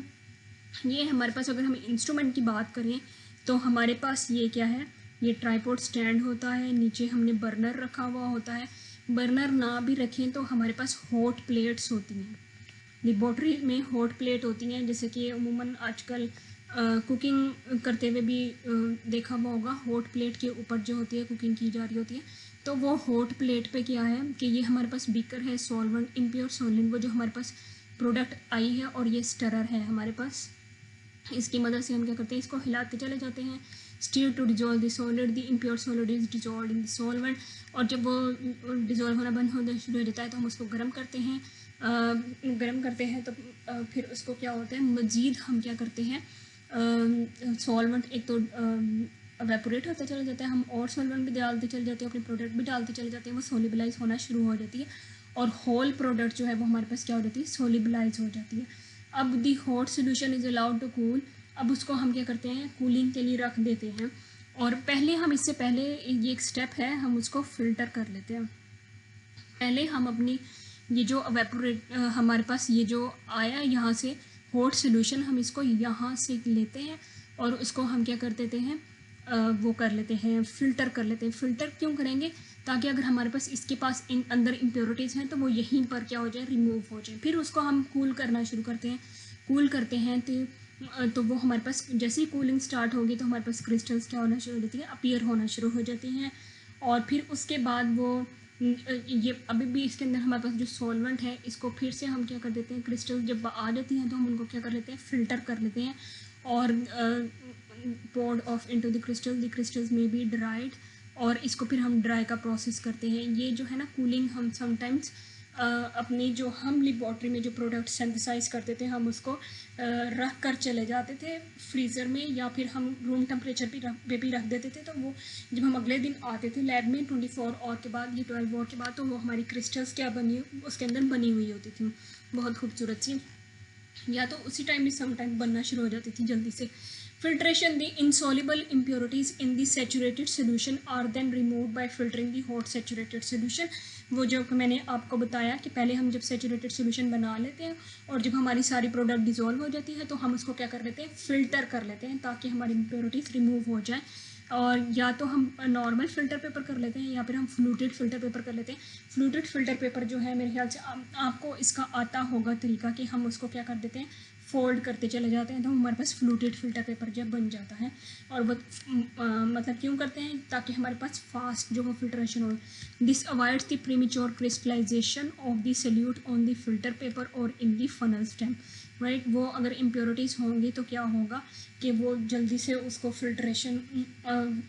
ये हमारे पास अगर हम इंस्ट्रूमेंट की बात करें तो हमारे पास ये क्या है, ये ट्राइपॉड स्टैंड होता है, नीचे हमने बर्नर रखा हुआ होता है. बर्नर ना भी रखें तो हमारे पास हॉट प्लेट्स होती हैं, लेबॉर्ट्री में हॉट प्लेट होती हैं, जैसे कि अमूमन आजकल कुकिंग करते हुए भी देखा हुआ होगा, हॉट प्लेट के ऊपर जो होती है कुकिंग की जा रही होती है. तो वो हॉट प्लेट पे क्या है कि ये हमारे पास बीकर है, सॉल्वेंट इम्प्योर सॉल्वेंट, वो जो हमारे पास प्रोडक्ट आई है, और ये स्टरर है हमारे पास. इसकी मदद से हम क्या करते हैं, इसको हिलाते चले जाते हैं. Stir to dissolve the solid, the impure solid is dissolve in the solvent. और जब वो डिजोल्व होना बंद होना शुरू हो जाता है तो हम उसको गर्म करते हैं. तो फिर उसको क्या होता है, मज़ीद हम क्या करते हैं, सॉल्वेंट एक तो एवेपोरेट होता चला जाता है, हम और सॉल्वेंट भी डालते चले जाते हैं, अपने प्रोडक्ट भी डालते चले जाते हैं, वो सोलिबलाइज होना शुरू हो जाती है और होल प्रोडक्ट जो है वो हमारे पास क्या हो जाती है, सोलिबलाइज हो जाती है. अब the hot solution is allowed to cool. अब उसको हम क्या करते हैं, कूलिंग के लिए रख देते हैं. और इससे पहले ये एक स्टेप है, हम उसको फ़िल्टर कर लेते हैं. पहले हम अपनी ये जो एवेपोरेट हमारे पास ये जो आया यहाँ से हॉट सोल्यूशन, हम इसको यहाँ से लेते हैं और उसको हम क्या कर देते हैं, वो कर लेते हैं, फ़िल्टर कर लेते हैं. फ़िल्टर क्यों करेंगे, ताकि अगर हमारे पास इसके पास अंदर इम्प्योरिटीज़ हैं तो वो यहीं पर क्या हो जाए, रिमूव हो जाए. फिर उसको हम कूल करना शुरू करते हैं. कूल करते हैं तो वो हमारे पास जैसे ही कूलिंग स्टार्ट होगी तो हमारे पास क्रिस्टल्स क्या होना शुरू हो जाती है, अपीयर होना शुरू हो जाती हैं. और फिर उसके बाद वो ये अभी भी इसके अंदर हमारे पास जो सॉल्वेंट है, इसको फिर से हम क्या कर देते हैं, क्रिस्टल जब आ जाती हैं तो हम उनको क्या कर लेते हैं, फ़िल्टर कर लेते हैं. और poured of into the crystals में बी ड्राइड, और इसको फिर हम ड्राई का प्रोसेस करते हैं. ये जो है ना कूलिंग, हम समटाइम्स अपनी जो हम लेबॉर्ट्री में जो प्रोडक्ट सिंथेसाइज करते थे, हम उसको रख कर चले जाते थे फ्रीज़र में, या फिर हम रूम टेम्परेचर पे भी रख देते थे. तो वो जब हम अगले दिन आते थे लैब में 24 आवर के बाद या 12 आवर के बाद, तो वो हमारी क्रिस्टल्स क्या बनी उसके अंदर बनी हुई होती थी, बहुत खूबसूरत सी, या तो उसी टाइम भी समटाइम बनना शुरू हो जाती थी जल्दी से. Filtration, the insoluble impurities in the saturated solution are then removed by filtering the hot saturated solution. वो जो मैंने आपको बताया कि पहले हम जब सेचुरेटेड सोल्यूशन बना लेते हैं और जब हमारी सारी प्रोडक्ट डिज़ोल्व हो जाती है तो हम उसको क्या कर लेते हैं, फ़िल्टर कर लेते हैं, ताकि हमारी इम्प्योरिटीज़ रिमूव हो जाए. और या तो हम नॉर्मल फ़िल्टर पेपर कर लेते हैं या फिर हम फ्लूटेड फ़िल्टर पेपर कर लेते हैं. फ्लूटेड फ़िल्टर पेपर जो है, मेरे ख्याल से आपको इसका आता होगा तरीका, कि हम उसको क्या कर देते हैं, फोल्ड करते चले जाते हैं, तो हमारे पास फ्लूटेड फ़िल्टर पेपर जब बन जाता है. और वो मतलब क्यों करते हैं, ताकि हमारे पास फास्ट जो वो फिल्ट्रेशन हो. This avoids the premature crystallization of the solute on the filter paper और in the funnel stem. Right, वो अगर इम्प्योरिटीज़ होंगी तो क्या होगा कि वो जल्दी से उसको फिल्ट्रेशन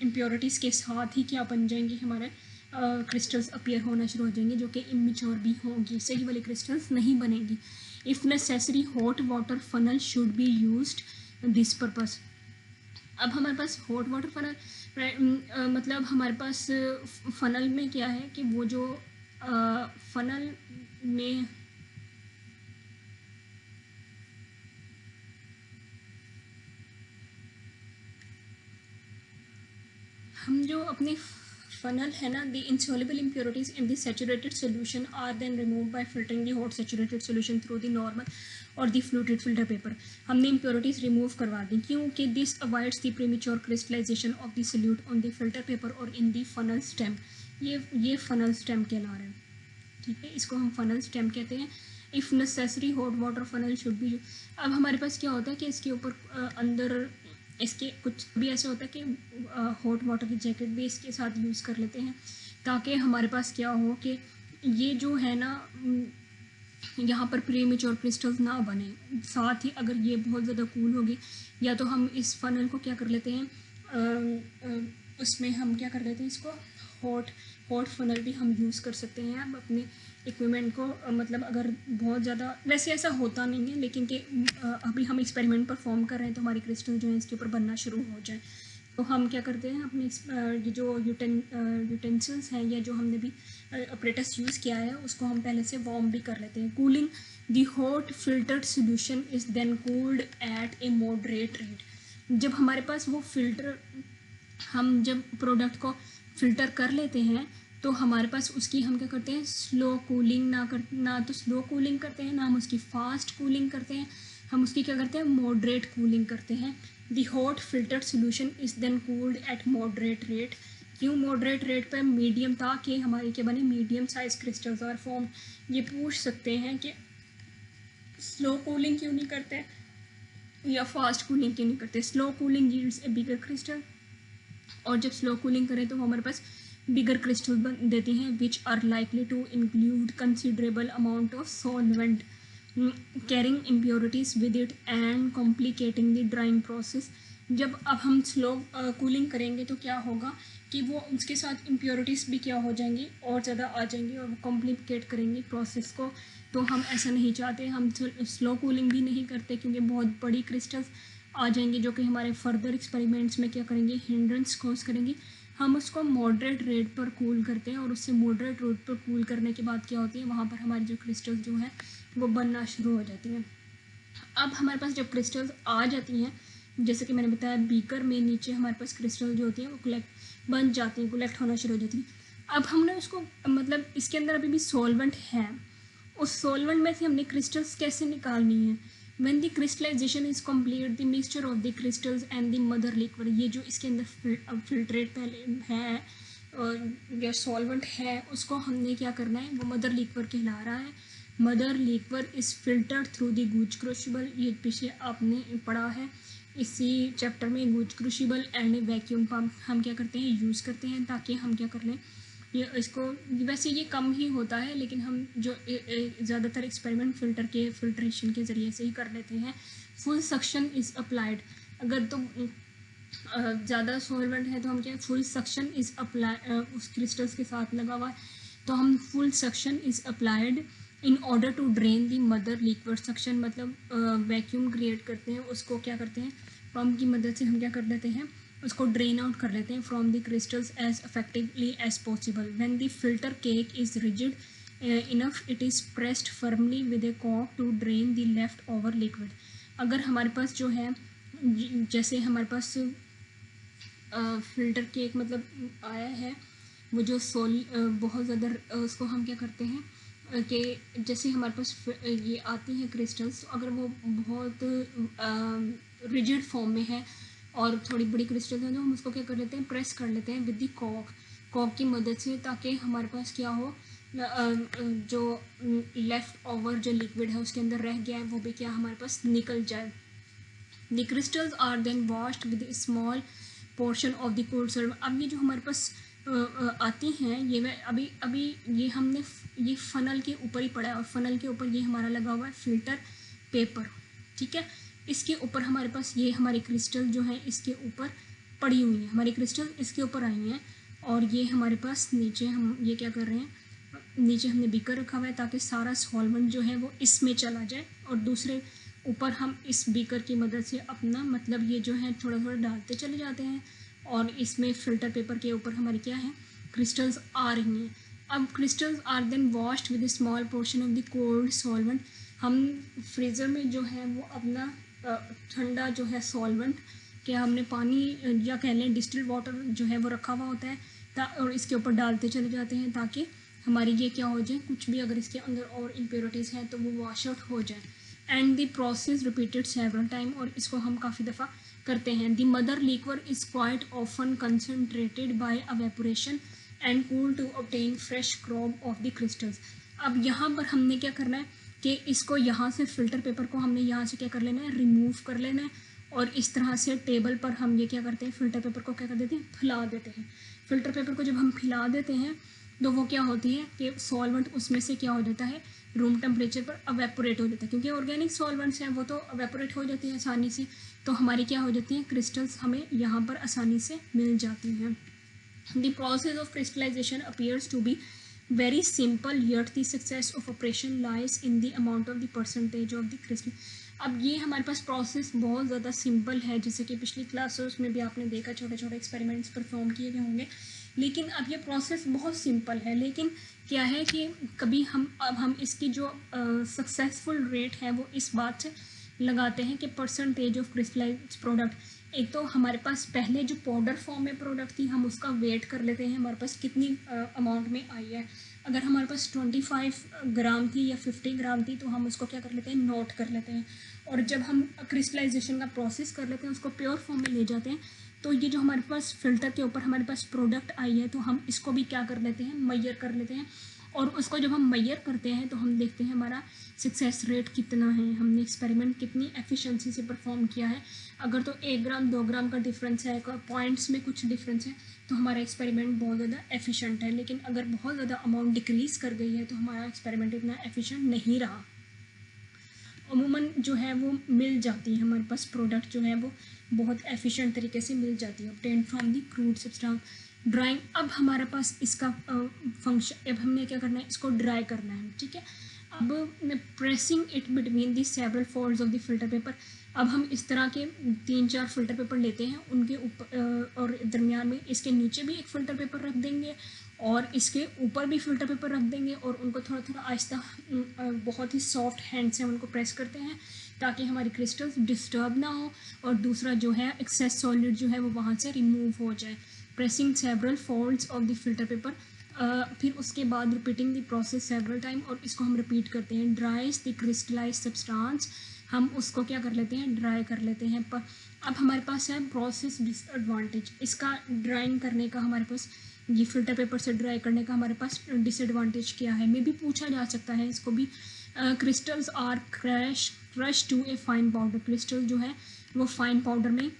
इम्प्योरिटीज़ के साथ ही क्या बन जाएंगी, हमारे क्रिस्टल्स अपीयर होना शुरू हो जाएंगे, जो कि इमेच्योर भी होंगी, सही वाली क्रिस्टल्स नहीं बनेंगी. If necessary, hot water funnel should be used this purpose. अब हमारे पास hot water funnel मतलब हमारे पास फनल में क्या है कि वो जो फनल में हम जो अपने funnel है ना, the insoluble impurities in the saturated solution are then removed by filtering the hot saturated solution through the normal or the fluted filter paper. हमने impurities remove करवा दी क्योंकि this avoids the premature crystallization of the solute on the filter paper or in the funnel stem. ये funnel stem कहला रहा है, ठीक है, इसको हम funnel stem कहते हैं. If necessary hot water funnel should be. अब हमारे पास क्या होता है कि इसके ऊपर अंदर इसके कुछ भी ऐसे होता है कि हॉट वाटर की जैकेट भी इसके साथ यूज़ कर लेते हैं ताकि हमारे पास क्या हो कि ये जो है ना यहाँ पर प्रीमेच्योर क्रिस्टल्स ना बने. साथ ही अगर ये बहुत ज़्यादा कूल होगी या तो हम इस फनल को क्या कर लेते हैं, उसमें हम क्या कर लेते हैं, इसको हॉट फनल भी हम यूज़ कर सकते हैं. अब अपने इक्विपमेंट को मतलब अगर बहुत ज़्यादा, वैसे ऐसा होता नहीं है लेकिन कि अभी हम एक्सपेरिमेंट परफॉर्म कर रहे हैं तो हमारी क्रिस्टल जो है इसके ऊपर बनना शुरू हो जाए तो हम क्या करते हैं, अपने ये जो यूटेंसिल्स हैं या जो हमने भी अपरेटस यूज़ किया है उसको हम पहले से वार्म भी कर लेते हैं. Cooling the hot filtered solution is then cooled at a moderate rate. जब हमारे पास वो फिल्टर, हम जब प्रोडक्ट को फिल्टर कर लेते हैं तो हमारे पास उसकी हम क्या करते हैं, स्लो कूलिंग ना तो स्लो कूलिंग करते हैं ना हम उसकी फास्ट कूलिंग करते हैं, हम उसकी क्या करते हैं, मॉडरेट कूलिंग करते हैं. The hot filtered solution is then cooled at moderate rate. क्यों मॉडरेट रेट पर, मीडियम, ताकि हमारे क्या बने, medium size crystals are form. ये पूछ सकते हैं कि स्लो कूलिंग क्यों नहीं करते या फास्ट कूलिंग क्यों नहीं करते. स्लो कूलिंग यील्ड्स ए बिगर क्रिस्टल, और जब स्लो कूलिंग करें तो वो हमारे पास बिगर क्रिस्टल बन देती हैं which are likely to include considerable amount of solvent carrying impurities with it and complicating the drying process. जब अब हम स्लो कूलिंग करेंगे तो क्या होगा कि वो उसके साथ इम्प्योरिटीज़ भी क्या हो जाएंगी और ज़्यादा आ जाएंगी और वो कॉम्प्लिकेट करेंगी प्रोसेस को. तो हम ऐसा नहीं चाहते, हम स्लो कूलिंग भी नहीं करते क्योंकि बहुत बड़ी क्रिस्टल्स आ जाएंगी जो कि हमारे फर्दर एक्सपेरिमेंट्स में क्या करेंगे, हिंड्रेंस कॉज करेंगी. हम उसको मॉडरेट रेट पर कूल करते हैं और उससे मॉडरेट रेट पर कूल करने के बाद क्या होती है, वहाँ पर हमारी जो क्रिस्टल्स जो हैं वो बनना शुरू हो जाती हैं. अब हमारे पास जब क्रिस्टल्स आ जाती हैं, जैसे कि मैंने बताया बीकर में नीचे हमारे पास क्रिस्टल जो होती हैं वो कलेक्ट बन जाती हैं, कलेक्ट होना शुरू हो जाती हैं. अब हमने उसको मतलब इसके अंदर अभी भी सॉल्वेंट है, उस सॉल्वेंट में से हमने क्रिस्टल्स कैसे निकालनी है. When the crystallization is complete, the mixture of the crystals and the mother liquid, ये जो इसके अंदर फिल्ट्रेट पहले है और या सॉल्वेंट है उसको हमने क्या करना है, वो मदर लिक्विड कहला रहा है. Mother liquid is filtered through the गूज क्रूशिबल, ये पीछे आपने पढ़ा है इसी चैप्टर में. गूज क्रूशिबल एंड वैक्यूम पम्प हम क्या करते हैं, यूज़ करते हैं ताकि हम क्या कर लें, ये इसको, वैसे ये कम ही होता है लेकिन हम जो ज़्यादातर एक्सपेरिमेंट फ़िल्टर के फिल्ट्रेशन के ज़रिए से ही कर लेते हैं. फुल सक्शन इज़ अप्लाइड, अगर तो ज़्यादा सॉल्वेंट है तो हम क्या, फुल सक्शन इज़ अप्लाई, उस क्रिस्टल्स के साथ लगा हुआ है तो हम full suction is applied in order to drain the mother liquid. Suction मतलब वैक्यूम क्रिएट करते हैं, उसको क्या करते हैं, पंप की मदद से हम क्या कर लेते हैं, उसको ड्रेन आउट कर लेते हैं from the crystals as effectively as possible. When the filter cake is rigid enough it is pressed firmly with a कॉक to drain the left over liquid. अगर हमारे पास जो है, जैसे हमारे पास फिल्टर केक मतलब आया है, वो जो बहुत ज़्यादा उसको हम क्या करते हैं कि जैसे हमारे पास ये आती हैं क्रिस्टल्स, तो अगर वो बहुत रिजिड फॉर्म में है और थोड़ी बड़ी क्रिस्टल है तो हम उसको क्या कर लेते हैं, प्रेस कर लेते हैं विद दी कॉक की मदद से, ताकि हमारे पास क्या हो, जो लेफ़्ट ओवर जो लिक्विड है उसके अंदर रह गया है वो भी क्या हमारे पास निकल जाए. The crystals are then washed with small portion of the cold solvent. अब ये जो हमारे पास आती हैं, ये मैं अभी ये हमने ये फ़नल के ऊपर ही पड़ा है और फ़नल के ऊपर ये हमारा लगा हुआ है फ़िल्टर पेपर, ठीक है. इसके ऊपर हमारे पास ये हमारी क्रिस्टल जो है इसके ऊपर पड़ी हुई है, हमारी क्रिस्टल इसके ऊपर आई हैं और ये हमारे पास नीचे हम ये क्या कर रहे हैं, नीचे हमने बीकर रखा हुआ है ताकि सारा सॉल्वेंट जो है वो इसमें चला जाए और दूसरे ऊपर हम इस बीकर की मदद से अपना मतलब ये जो है थोड़ा थोड़ा डालते चले जाते हैं और इसमें फ़िल्टर पेपर के ऊपर हमारी क्या है, क्रिस्टल्स आ रही हैं. अब crystals are then washed with small portion of the cold solvent. हम फ्रीज़र में जो है वो अपना ठंडा जो है सॉल्वेंट क्या हमने पानी या कह लें डिस्टिल्ड वाटर जो है वो रखा हुआ होता है और इसके ऊपर डालते चले जाते हैं ताकि हमारी ये क्या हो जाए, कुछ भी अगर इसके अंदर और इम्प्योरिटीज़ हैं तो वो वॉश आउट हो जाए। And the process repeated several time, और इसको हम काफ़ी दफ़ा करते हैं। The mother liquor is quite often concentrated by evaporation and cool to obtain fresh crop of the crystals. अब यहाँ पर हमने क्या करना है कि इसको यहाँ से फ़िल्टर पेपर को हमने यहाँ से क्या कर लेना है, रिमूव कर लेना है, और इस तरह से टेबल पर हम ये क्या करते हैं, फ़िल्टर पेपर को क्या कर देते हैं, फैला देते हैं। फ़िल्टर पेपर को जब हम फैला देते हैं तो वो क्या होती है कि सॉल्वेंट उसमें से क्या हो जाता है, रूम टेम्परेचर पर अवेपोरेट हो जाता है, क्योंकि ऑर्गेनिक सॉल्वेंट्स हैं वो तो अवेपोरेट हो जाती है आसानी से, तो हमारी क्या हो जाती हैं, क्रिस्टल्स हमें यहाँ पर आसानी से मिल जाती हैं। The process of crystallisation appears to be very simple, yet the success of operation lies in the amount of the percentage of the crystal। अब ये हमारे पास प्रोसेस बहुत ज़्यादा सिंपल है, जैसे कि पिछली क्लासेस में भी आपने देखा छोटे छोटे एक्सपेरिमेंट्स परफॉर्म किए गए होंगे, लेकिन अब ये प्रोसेस बहुत सिंपल है। लेकिन क्या है कि कभी हम इसकी जो सक्सेसफुल रेट है वो इस बात से लगाते हैं कि परसेंटेज ऑफ क्रिस्टलाइज्ड प्रोडक्ट। एक तो हमारे पास पहले जो पाउडर फॉर्म में प्रोडक्ट थी हम उसका वेट कर लेते हैं, हमारे पास कितनी अमाउंट में आई है। अगर हमारे पास 25 ग्राम थी या 50 ग्राम थी तो हम उसको क्या कर लेते हैं, नोट कर लेते हैं। और जब हम क्रिस्टलाइजेशन का प्रोसेस कर लेते हैं, उसको प्योर फॉर्म में ले जाते हैं, तो ये जो हमारे पास फ़िल्टर के ऊपर हमारे पास प्रोडक्ट आई है तो हम इसको भी क्या कर लेते हैं, मेजर कर लेते हैं। और उसको जब हम मेजर करते हैं तो हम देखते हैं हमारा सक्सेस रेट कितना है, हमने एक्सपेरिमेंट कितनी एफिशिएंसी से परफॉर्म किया है। अगर तो 1 ग्राम 2 ग्राम का डिफरेंस है, पॉइंट्स में कुछ डिफरेंस है, तो हमारा एक्सपेरिमेंट बहुत ज़्यादा एफिशिएंट है। लेकिन अगर बहुत ज़्यादा अमाउंट डिक्रीज़ कर गई है तो हमारा एक्सपेरिमेंट इतना एफिशिएंट नहीं रहा। अमूमन जो है वो मिल जाती है, हमारे पास प्रोडक्ट जो है वो बहुत एफिशिएंट तरीके से मिल जाती है, obtained from the crude substance. Drawing, अब हमारे पास इसका फंक्शन, अब हमने क्या करना है, इसको ड्राई करना है, ठीक है। अब pressing it between the several folds of the filter paper. अब हम इस तरह के 3-4 फिल्टर पेपर लेते हैं, उनके ऊपर और दरमियान में इसके नीचे भी एक फ़िल्टर पेपर रख देंगे और इसके ऊपर भी फ़िल्टर पेपर रख देंगे, और उनको थोड़ा थोड़ा आहिस्ता बहुत ही सॉफ्ट हैंड से उनको प्रेस करते हैं ताकि हमारी क्रिस्टल्स डिस्टर्ब ना हो, और दूसरा जो है एक्सेस सॉलिड जो है वो वहाँ से रिमूव हो जाए। Pressing several folds of the filter paper, फिर उसके बाद repeating the process several time, और इसको हम रिपीट करते हैं। ड्राइज द क्रिस्टलाइज सब्सटेंस, हम उसको क्या कर लेते हैं, ड्राई कर लेते हैं। पर अब हमारे पास है प्रोसेस डिसएडवांटेज, इसका ड्राइंग करने का हमारे पास, ये फिल्टर पेपर से ड्राई करने का हमारे पास डिसएडवांटेज क्या है, में भी पूछा जा सकता है इसको भी। Crystals are crush to a fine powder, crystal जो है वो फाइन पाउडर में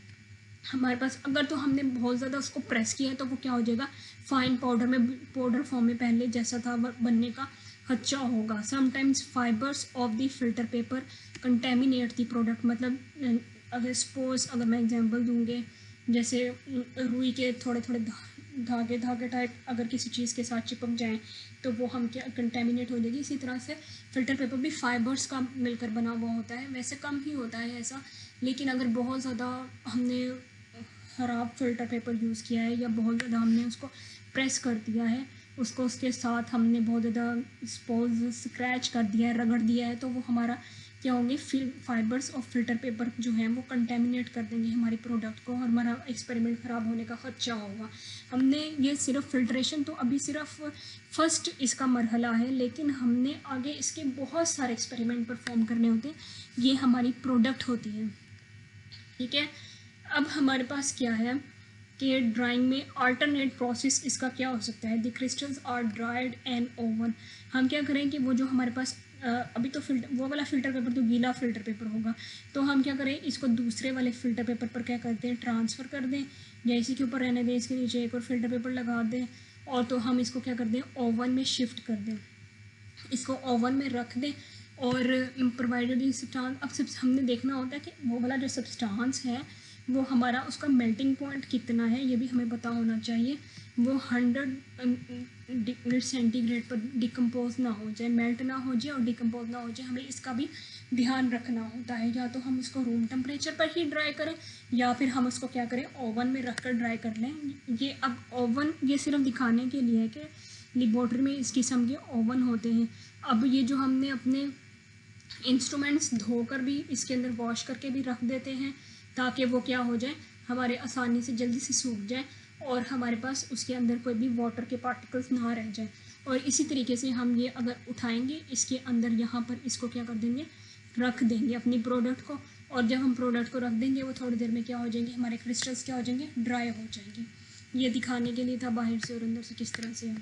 हमारे पास, अगर तो हमने बहुत ज़्यादा उसको प्रेस किया है तो वो क्या हो जाएगा, फाइन पाउडर में, पाउडर फॉर्म में पहले जैसा था बनने का खदशा होगा। Sometimes fibres of the filter paper contaminate the product, मतलब अगर सपोज अगर मैं एग्जांपल दूंगे, जैसे रुई के थोड़े थोड़े धागे टाइप अगर किसी चीज़ के साथ चिपक जाएं तो वो हम क्या कंटेमिनेट हो जाएगी। इसी तरह से फ़िल्टर पेपर भी फाइबर्स का मिलकर बना हुआ होता है, वैसे कम ही होता है ऐसा, लेकिन अगर बहुत ज़्यादा हमने ख़राब फ़िल्टर पेपर यूज़ किया है या बहुत ज़्यादा हमने उसको प्रेस कर दिया है, उसको उसके साथ हमने बहुत ज़्यादा सपोज स्क्रैच कर दिया है, रगड़ दिया है, तो वो हमारा क्या होंगे, फाइबर्स ऑफ फिल्टर पेपर जो हैं वो कंटेमिनेट कर देंगे हमारे प्रोडक्ट को, और हमारा एक्सपेरिमेंट ख़राब होने का खदशा होगा। हमने ये सिर्फ फिल्ट्रेशन तो अभी सिर्फ फर्स्ट इसका मरहला है, लेकिन हमने आगे इसके बहुत सारे एक्सपेरिमेंट परफॉर्म करने होते हैं, ये हमारी प्रोडक्ट होती है, ठीक है। अब हमारे पास क्या है कि ड्राइंग में अल्टरनेट प्रोसेस इसका क्या हो सकता है, the crystals are dried and oven. हम क्या करें कि वो जो हमारे पास अभी तो वो वाला फ़िल्टर पेपर तो गीला फ़िल्टर पेपर होगा, तो हम क्या करें, इसको दूसरे वाले फ़िल्टर पेपर पर क्या करते हैं, ट्रांसफ़र कर दें, या इसी के ऊपर रहने दें, इसके नीचे एक और फ़िल्टर पेपर लगा दें, और तो हम इसको क्या कर दें, ओवन में शिफ्ट कर दें, इसको ओवन में रख दें। और प्रोवाइडेड ये सब्सटेंस, अब हमने देखना होता है कि वो वाला जो सब्सटेंस है वो हमारा उसका मेल्टिंग पॉइंट कितना है, ये भी हमें पता होना चाहिए। वो 100 डिग्री सेंटीग्रेड पर डिकम्पोज ना हो जाए, मेल्ट ना हो जाए और डिकम्पोज ना हो जाए, हमें इसका भी ध्यान रखना होता है। या तो हम उसको रूम टेम्परेचर पर ही ड्राई करें, या फिर हम उसको क्या करें, ओवन में रख कर ड्राई कर लें। ये अब ओवन ये सिर्फ दिखाने के लिए है कि लेबॉर्ट्री में इस किस्म के ओवन होते हैं। अब ये जो हमने अपने इंस्ट्रूमेंट्स धोकर भी इसके अंदर वॉश करके भी रख देते हैं ताकि वो क्या हो जाए, हमारे आसानी से जल्दी से सूख जाए और हमारे पास उसके अंदर कोई भी वाटर के पार्टिकल्स ना रह जाए। और इसी तरीके से हम ये अगर उठाएंगे इसके अंदर यहाँ पर इसको क्या कर देंगे, रख देंगे अपनी प्रोडक्ट को। और जब हम प्रोडक्ट को रख देंगे वो थोड़ी देर में क्या हो जाएंगे, हमारे क्रिस्टल्स क्या हो जाएंगे, ड्राई हो जाएंगे। ये दिखाने के लिए था बाहर से और अंदर से किस तरह से है।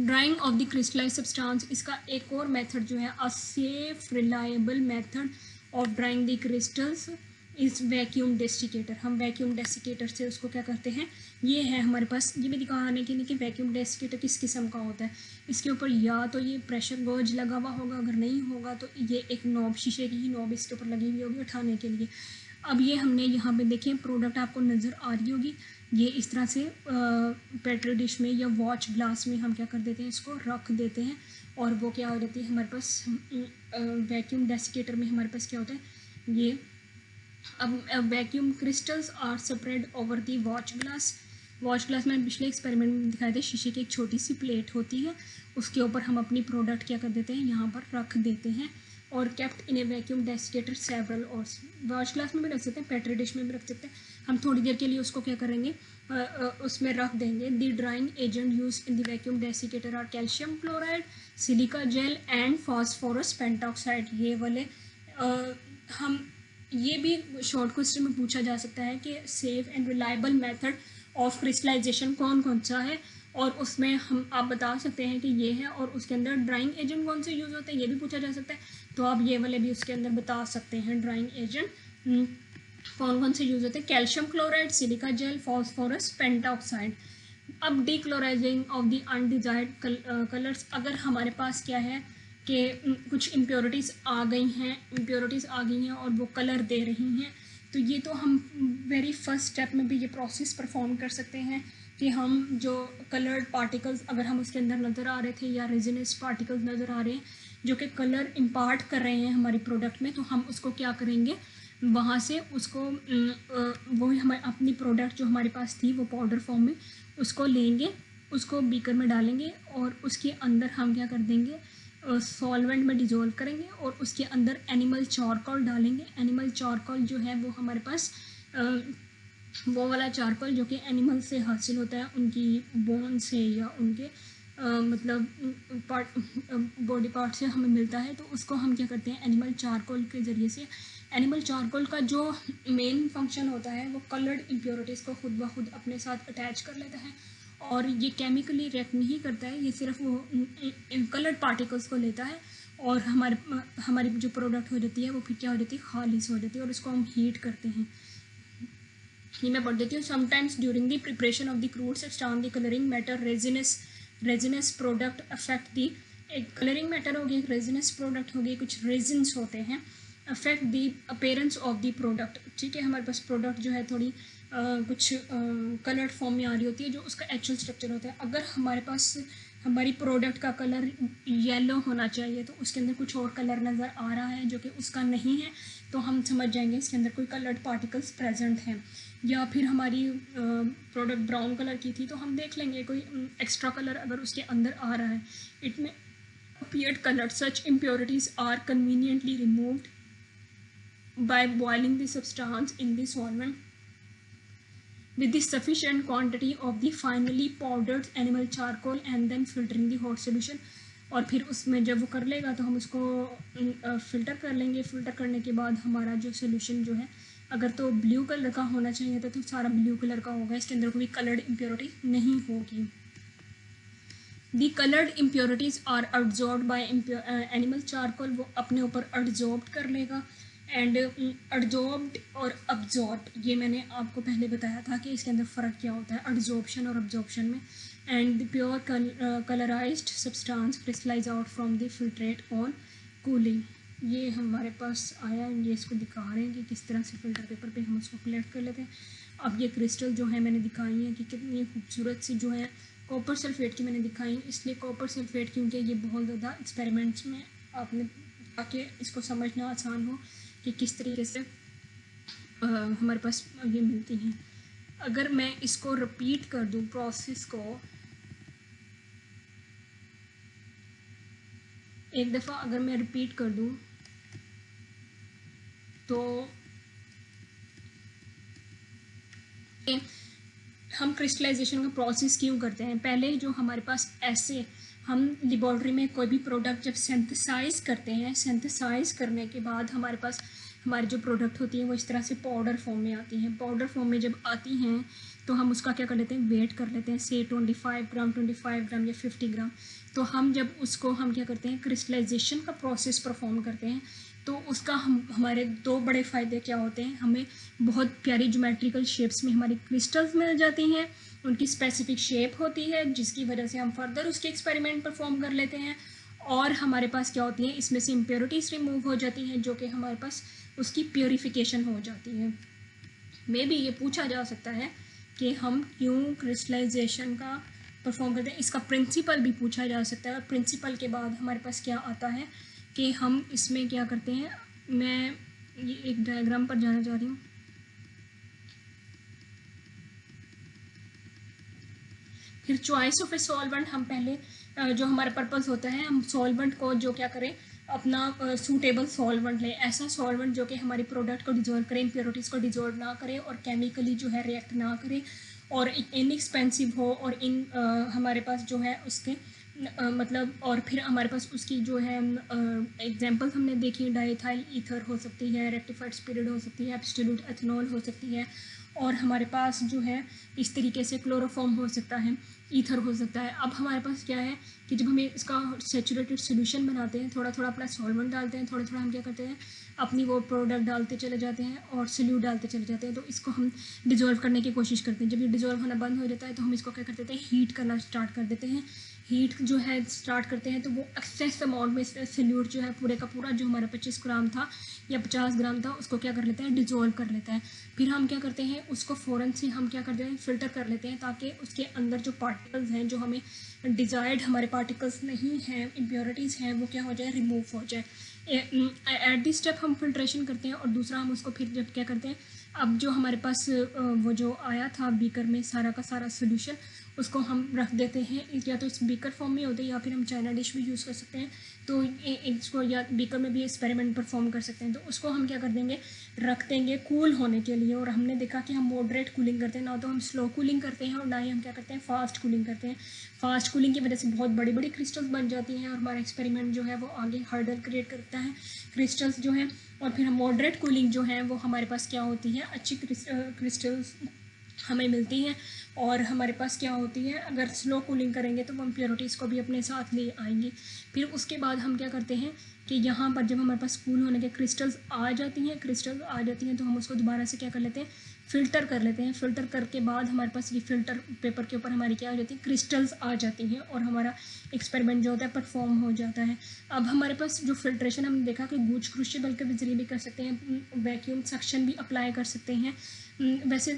Drying of the crystallise substance, इसका एक और मेथड जो है, a safe reliable method of drying the crystals is vacuum desiccator. हम वैक्यूम डेसिकेटर से उसको क्या करते हैं, ये है हमारे पास, ये भी दिखाने के लिए कि वैक्यूम डेसिकेटर किस किस्म का होता है। इसके ऊपर या तो ये प्रेशर गॉज लगा हुआ होगा, अगर नहीं होगा तो ये एक नॉब, शीशे की ही नॉब इसके ऊपर लगी हुई होगी उठाने के लिए। अब ये हमने यहाँ पे देखें प्रोडक्ट आपको नज़र आ रही होगी, ये इस तरह से पेट्री डिश में या वॉच ग्लास में हम क्या कर देते हैं, इसको रख देते हैं और वो क्या हो जाती है हमारे पास वैक्यूम डेसिकेटर में हमारे पास क्या होता है, ये अब vacuum crystals are spread over the watch glass. Watch glass में पिछले एक्सपेरिमेंट में दिखाए थे, शीशे की एक छोटी सी प्लेट होती है, उसके ऊपर हम अपनी प्रोडक्ट क्या कर देते हैं, यहाँ पर रख देते हैं और kept in A vacuum desiccator several और वॉच ग्लास में भी रख सकते हैं, पेट्री डिश में भी रख सकते हैं। हम थोड़ी देर के लिए उसको क्या करेंगे, उसमें रख देंगे। The drying agent use in the vacuum desiccator are calcium chloride, silica gel and phosphorus pentoxide. ये वाले हम ये भी शॉर्ट क्वेश्चन में पूछा जा सकता है कि safe and reliable method of crystallisation कौन कौन सा है, और उसमें हम आप बता सकते हैं कि ये है, और उसके अंदर ड्राइंग एजेंट कौन से यूज़ होते हैं ये भी पूछा जा सकता है, तो आप ये वाले भी उसके अंदर बता सकते हैं ड्राइंग एजेंट कौन कौन से यूज़ होते हैं, calcium chloride, silica jail, phosphorus pentoxide. अब डीक्लोराइजिंग ऑफ द अनडिजायर्ड कलर्स, अगर हमारे पास क्या है कि कुछ इम्प्योरिटीज़ आ गई हैं और वो कलर दे रही हैं, तो ये तो हम वेरी फर्स्ट स्टेप में भी ये प्रोसेस परफॉर्म कर सकते हैं कि हम जो कलर्ड पार्टिकल्स अगर हम उसके अंदर नज़र आ रहे थे या रेजिनस पार्टिकल्स नज़र आ रहे हैं जो कि कलर इम्पार्ट कर रहे हैं हमारी प्रोडक्ट में, तो हम उसको क्या करेंगे, वहाँ से उसको वो हमारे अपनी प्रोडक्ट जो हमारे पास थी वो पाउडर फॉर्म में उसको लेंगे, उसको बीकर में डालेंगे और उसके अंदर हम क्या कर देंगे, सॉल्वेंट में डिज़ोल्व करेंगे और उसके अंदर एनिमल चारकोल डालेंगे। एनिमल चारकोल जो है वो हमारे पास वो वाला चारकोल जो कि एनिमल से हासिल होता है, उनकी बोन से या उनके मतलब बॉडी पार्ट से हमें मिलता है, तो उसको हम क्या करते हैं एनिमल चारकोल के ज़रिए से। एनिमल चारकोल का जो मेन फंक्शन होता है वो कलर्ड इम्प्योरिटीज़ को खुद ब खुद अपने साथ अटैच कर लेता है और ये केमिकली रिएक्ट नहीं करता है, ये सिर्फ वो कलर्ड पार्टिकल्स को लेता है और हमारी जो प्रोडक्ट हो जाती है वो फिर क्या हो जाती है, खालिस हो जाती है और उसको हम हीट करते हैं। ये मैं पढ़ देती हूँ। Sometimes during the preparation of the crude substance the colouring matter resinous product affect the, एक कलरिंग मैटर हो गया, एक रेजिनस प्रोडक्ट हो गई, कुछ रेजिन्स होते हैं, affect the appearance of the product. ठीक है, हमारे पास प्रोडक्ट जो है थोड़ी कुछ कलर्ड फॉर्म में आ रही होती है जो उसका एक्चुअल स्ट्रक्चर होता है। अगर हमारे पास हमारी प्रोडक्ट का कलर येलो होना चाहिए तो उसके अंदर कुछ और कलर नज़र आ रहा है जो कि उसका नहीं है, तो हम समझ जाएंगे इसके अंदर कोई कलर्ड पार्टिकल्स प्रेजेंट हैं। या फिर हमारी प्रोडक्ट ब्राउन कलर की थी तो हम देख लेंगे कोई एक्स्ट्रा कलर अगर उसके अंदर आ रहा है। इट में appeared colored, such impurities are conveniently removed by boiling the substance in the solvent with the sufficient quantity of the finely powdered animal charcoal and then filtering the hot solution। और फिर उसमें जब वो कर लेगा तो हम उसको फ़िल्टर कर लेंगे। फ़िल्टर करने के बाद हमारा जो सोल्यूशन जो है अगर तो ब्लू कलर का होना चाहिए था तो सारा ब्लू कलर का होगा, इसके अंदर कोई कलर्ड इम्प्योरिटी नहीं होगी। The coloured impurities are absorb by animal charcoal, वो अपने ऊपर अब्जॉर्ब कर लेगा। एंड अब्जॉर्ब्ड और अब्जॉर्ब ये मैंने आपको पहले बताया था कि इसके अंदर फ़र्क क्या होता है अब्जॉर्प्शन और अब्जॉर्प्शन में। And the pure colourised substance crystallize out from the filtrate on cooling. ये हमारे पास आया, ये इसको दिखा रहे हैं कि किस तरह से फ़िल्टर पेपर पे हम उसको कलेक्ट कर लेते हैं। अब ये क्रिस्टल जो है मैंने दिखाई है कि कितनी खूबसूरत सी जो है कॉपर सल्फेट की मैंने दिखाई, इसलिए कॉपर सल्फेट क्योंकि ये बहुत ज़्यादा एक्सपेरिमेंट्स में आपने ताकि इसको समझना आसान हो कि किस तरीके से हमारे पास ये मिलती हैं। अगर मैं इसको रिपीट कर दूँ प्रोसेस को एक दफ़ा, अगर मैं रिपीट कर दूँ तो हम क्रिस्टलाइजेशन का प्रोसेस क्यों करते हैं? पहले जो हमारे पास ऐसे हम लेबॉर्ट्री में कोई भी प्रोडक्ट जब सिंथेसाइज करते हैं, सिंथेसाइज करने के बाद हमारे पास हमारी जो प्रोडक्ट होती है वो इस तरह से पाउडर फॉर्म में आती हैं। पाउडर फॉर्म में जब आती हैं तो हम उसका क्या कर लेते हैं, वेट कर लेते हैं, से 25 ग्राम 25 ग्राम या 50 ग्राम। तो हम जब उसको हम क्या करते हैं, क्रिस्टलाइजेशन का प्रोसेस परफॉर्म करते हैं, तो उसका हमारे दो बड़े फ़ायदे क्या होते हैं, हमें बहुत प्यारी ज्योमेट्रिकल शेप्स में हमारी क्रिस्टल्स मिल जाती हैं, उनकी स्पेसिफिक शेप होती है जिसकी वजह से हम फर्दर उसके एक्सपेरिमेंट परफॉर्म कर लेते हैं, और हमारे पास क्या होती है, इसमें से इम्प्योरिटीज़ रिमूव हो जाती हैं जो कि हमारे पास उसकी प्योरीफिकेशन हो जाती है। मे भी ये पूछा जा सकता है कि हम क्यों क्रिस्टलाइजेशन का परफॉर्म करते हैं, इसका प्रिंसिपल भी पूछा जा सकता है, और प्रिंसिपल के बाद हमारे पास क्या आता है कि हम इसमें क्या करते हैं। मैं ये एक डायग्राम पर जाना चाह रही हूँ। फिर चॉइस ऑफ ए सॉल्वेंट, हम पहले जो हमारा पर्पस होता है, हम सॉल्वेंट को जो क्या करें, अपना सूटेबल सॉल्वेंट लें, ऐसा सॉल्वेंट जो कि हमारी प्रोडक्ट को डिजोल्व करे, इम्प्योरिटीज़ को डिजोल्व ना करे और केमिकली जो है रिएक्ट ना करे, और इनएक्सपेंसिव हो, और हमारे पास जो है उसके मतलब, और फिर हमारे पास उसकी जो है एग्जांपल्स हमने देखी, डाइथाइल ईथर हो सकती है, रेक्टिफाइड स्पिरिट हो सकती है, एब्सोल्यूट एथेनॉल हो सकती है, और हमारे पास जो है इस तरीके से क्लोरोफॉर्म हो सकता है, ईथर हो सकता है। अब हमारे पास क्या है कि जब हमें इसका सेचुरेटेड सोल्यूशन बनाते हैं, थोड़ा थोड़ा अपना सॉल्वेंट डालते हैं, थोड़ा थोड़ा हम क्या करते हैं, अपनी वो प्रोडक्ट डालते चले जाते हैं और सोल्यूट डालते चले जाते हैं, तो इसको हम डिजोल्व करने की कोशिश करते हैं। जब ये डिजोल्व होना बंद हो जाता है तो हम इसको क्या कर देते हैं, हीट करना स्टार्ट कर देते हैं। हीट जो है स्टार्ट करते हैं तो वो एक्सेस अमाउंट में सोल्यूट जो है पूरे का पूरा जो हमारा 25 ग्राम था या 50 ग्राम था, उसको क्या कर लेते हैं, डिजोल्व कर लेता है। फिर हम क्या करते हैं, उसको फ़ौरन से हम क्या करते हैं, फ़िल्टर कर लेते हैं, ताकि उसके अंदर जो पार्टिकल्स हैं, जो हमें डिज़ायर्ड हमारे पार्टिकल्स नहीं हैं, इम्प्योरिटीज़ हैं, वो क्या हो जाए, रिमूव हो जाए। एट दिस स्टेप हम फिल्ट्रेशन करते हैं, और दूसरा हम उसको फिर जब क्या करते हैं, अब जो हमारे पास वो जो आया था बीकर में सारा का सारा सोल्यूशन, उसको हम रख देते हैं, या तो इस बीकर फॉर्म में होते हैं या फिर हम चाइना डिश भी यूज़ कर सकते हैं, तो इसको या बीकर में भी एक्सपेरिमेंट परफॉर्म कर सकते हैं। तो उसको हम क्या कर देंगे, रख देंगे कूल होने के लिए, और हमने देखा कि हम मॉडरेट कूलिंग करते हैं, ना तो हम स्लो कूलिंग करते हैं और ना ही हम क्या करते हैं, फास्ट कूलिंग करते हैं। फास्ट कूलिंग की वजह से बहुत बड़ी बड़ी क्रिस्टल्स बन जाती हैं और हमारा एक्सपेरिमेंट जो है वो आगे हर्डल क्रिएट करता है क्रिस्टल्स जो हैं। और फिर हम मॉडरेट कूलिंग जो है वो हमारे पास क्या होती है, अच्छी क्रिस्टल्स हमें मिलती हैं, और हमारे पास क्या होती है, अगर स्लो कूलिंग करेंगे तो वो इम्प्योरिटीज़ को भी अपने साथ ले आएंगी। फिर उसके बाद हम क्या करते हैं कि यहाँ पर जब हमारे पास कूल होने के क्रिस्टल्स आ जाती हैं तो हम उसको दोबारा से क्या कर लेते हैं, फ़िल्टर कर लेते हैं। फ़िल्टर करके बाद हमारे पास ये फ़िल्टर पेपर के ऊपर हमारी क्या हो जाती है, क्रिस्टल्स आ जाती हैं, और हमारा एक्सपेरिमेंट जो होता है परफॉर्म हो जाता है। अब हमारे पास जो फिल्ट्रेशन हमने देखा कि गूज क्रूशिबल के जरिए भी कर सकते हैं, वैक्यूम सक्शन भी अप्लाई कर सकते हैं। वैसे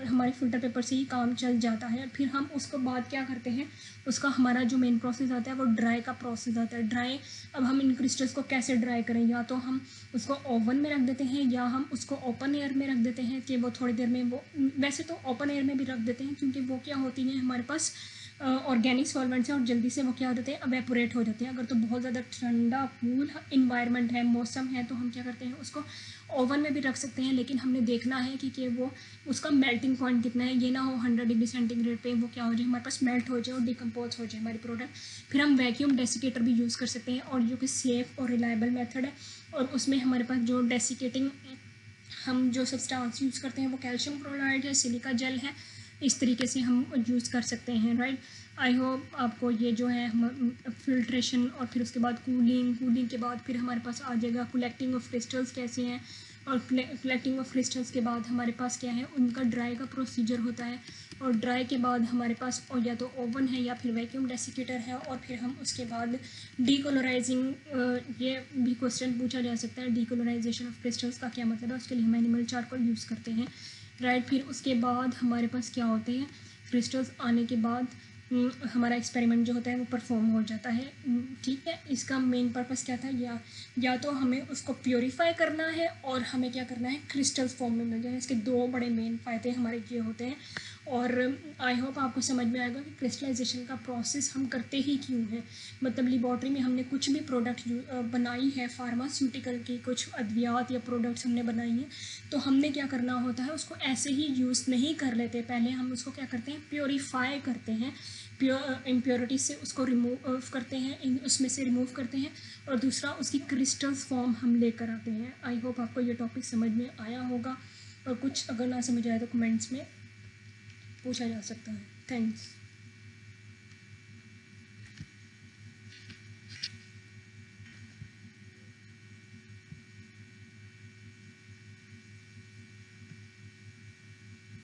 हमारे फ़िल्टर पेपर से ही काम चल जाता है। फिर हम उसको बाद क्या करते हैं, उसका हमारा जो मेन प्रोसेस आता है वो ड्राई का प्रोसेस आता है। ड्राई, अब हम इन क्रिस्टल्स को कैसे ड्राई करें, या तो हम उसको ओवन में रख देते हैं या हम उसको ओपन एयर में रख देते हैं कि वो थोड़ी देर में वो, वैसे तो ओपन एयर में भी रख देते हैं क्योंकि वो क्या होती हैं हमारे पास ऑर्गेनिक सॉल्वेंट्स हैं और जल्दी से वो क्या हो जाते हैं, अवेपोरेट हो जाते हैं। अगर तो बहुत ज़्यादा ठंडा कूल इन्वायरमेंट है, मौसम है, तो हम क्या करते हैं, उसको ओवन में भी रख सकते हैं, लेकिन हमने देखना है कि वो उसका मेल्टिंग पॉइंट कितना है, ये ना हो 100 डिग्री सेंटीग्रेड पे वो क्या हो जाए, हमारे पास मेल्ट हो जाए और डिकम्पोज हो जाए हमारी प्रोडक्ट। फिर हम वैक्यूम डेसिकेटर भी यूज़ कर सकते हैं, और जो कि सेफ़ और रिलायबल मेथड है, और उसमें हमारे पास जो डेसिकेटिंग हम जो सब्सटेंस यूज़ करते हैं वो कैल्शियम क्लोराइड है, सिलिका जेल है, इस तरीके से हम यूज़ कर सकते हैं, राइट। आई होप आपको ये जो है फिल्ट्रेशन और फिर उसके बाद कूलिंग के बाद फिर हमारे पास आ जाएगा कलेक्टिंग ऑफ क्रिस्टल्स कैसे हैं, और कलेक्टिंग ऑफ क्रिस्टल्स के बाद हमारे पास क्या है, उनका ड्राई का प्रोसीजर होता है, और ड्राई के बाद हमारे पास या तो ओवन है या फिर वैक्यूम डेसिकेटर है, और फिर हम उसके बाद डीकोलोराइजिंग, ये भी क्वेश्चन पूछा जा सकता है, डीकोलोराइजेशन ऑफ क्रिस्टल्स का क्या मतलब है, उसके लिए हम एनिमल चारकोल यूज़ करते हैं, राइट। फिर उसके बाद हमारे पास क्या होते हैं, क्रिस्टल्स आने के बाद हमारा एक्सपेरिमेंट जो होता है वो परफॉर्म हो जाता है, ठीक है। इसका मेन पर्पस क्या था, या तो हमें उसको प्योरीफाई करना है और हमें क्या करना है, क्रिस्टल्स फॉर्म में मिल जाए। इसके दो बड़े मेन फ़ायदे हमारे ये होते हैं, और आई होप आपको समझ में आएगा कि क्रिस्टलाइजेशन का प्रोसेस हम करते ही क्यों हैं। मतलब लेबॉर्ट्री में हमने कुछ भी प्रोडक्ट बनाई है, फार्मास्यूटिकल की कुछ अद्वियात या प्रोडक्ट्स हमने बनाई हैं, तो हमने क्या करना होता है, उसको ऐसे ही यूज़ नहीं कर लेते, पहले हम उसको क्या करते हैं, प्योरीफाई करते हैं, इम्प्योरिटी से उसको रिमूव करते हैं, उसमें से रिमूव करते हैं, और दूसरा उसकी क्रिस्टल्स फॉर्म हम लेकर आते हैं। आई होप आपको ये टॉपिक समझ में आया होगा, और कुछ अगर ना समझ आए तो कमेंट्स में पूछा जा सकता है। थैंक्स।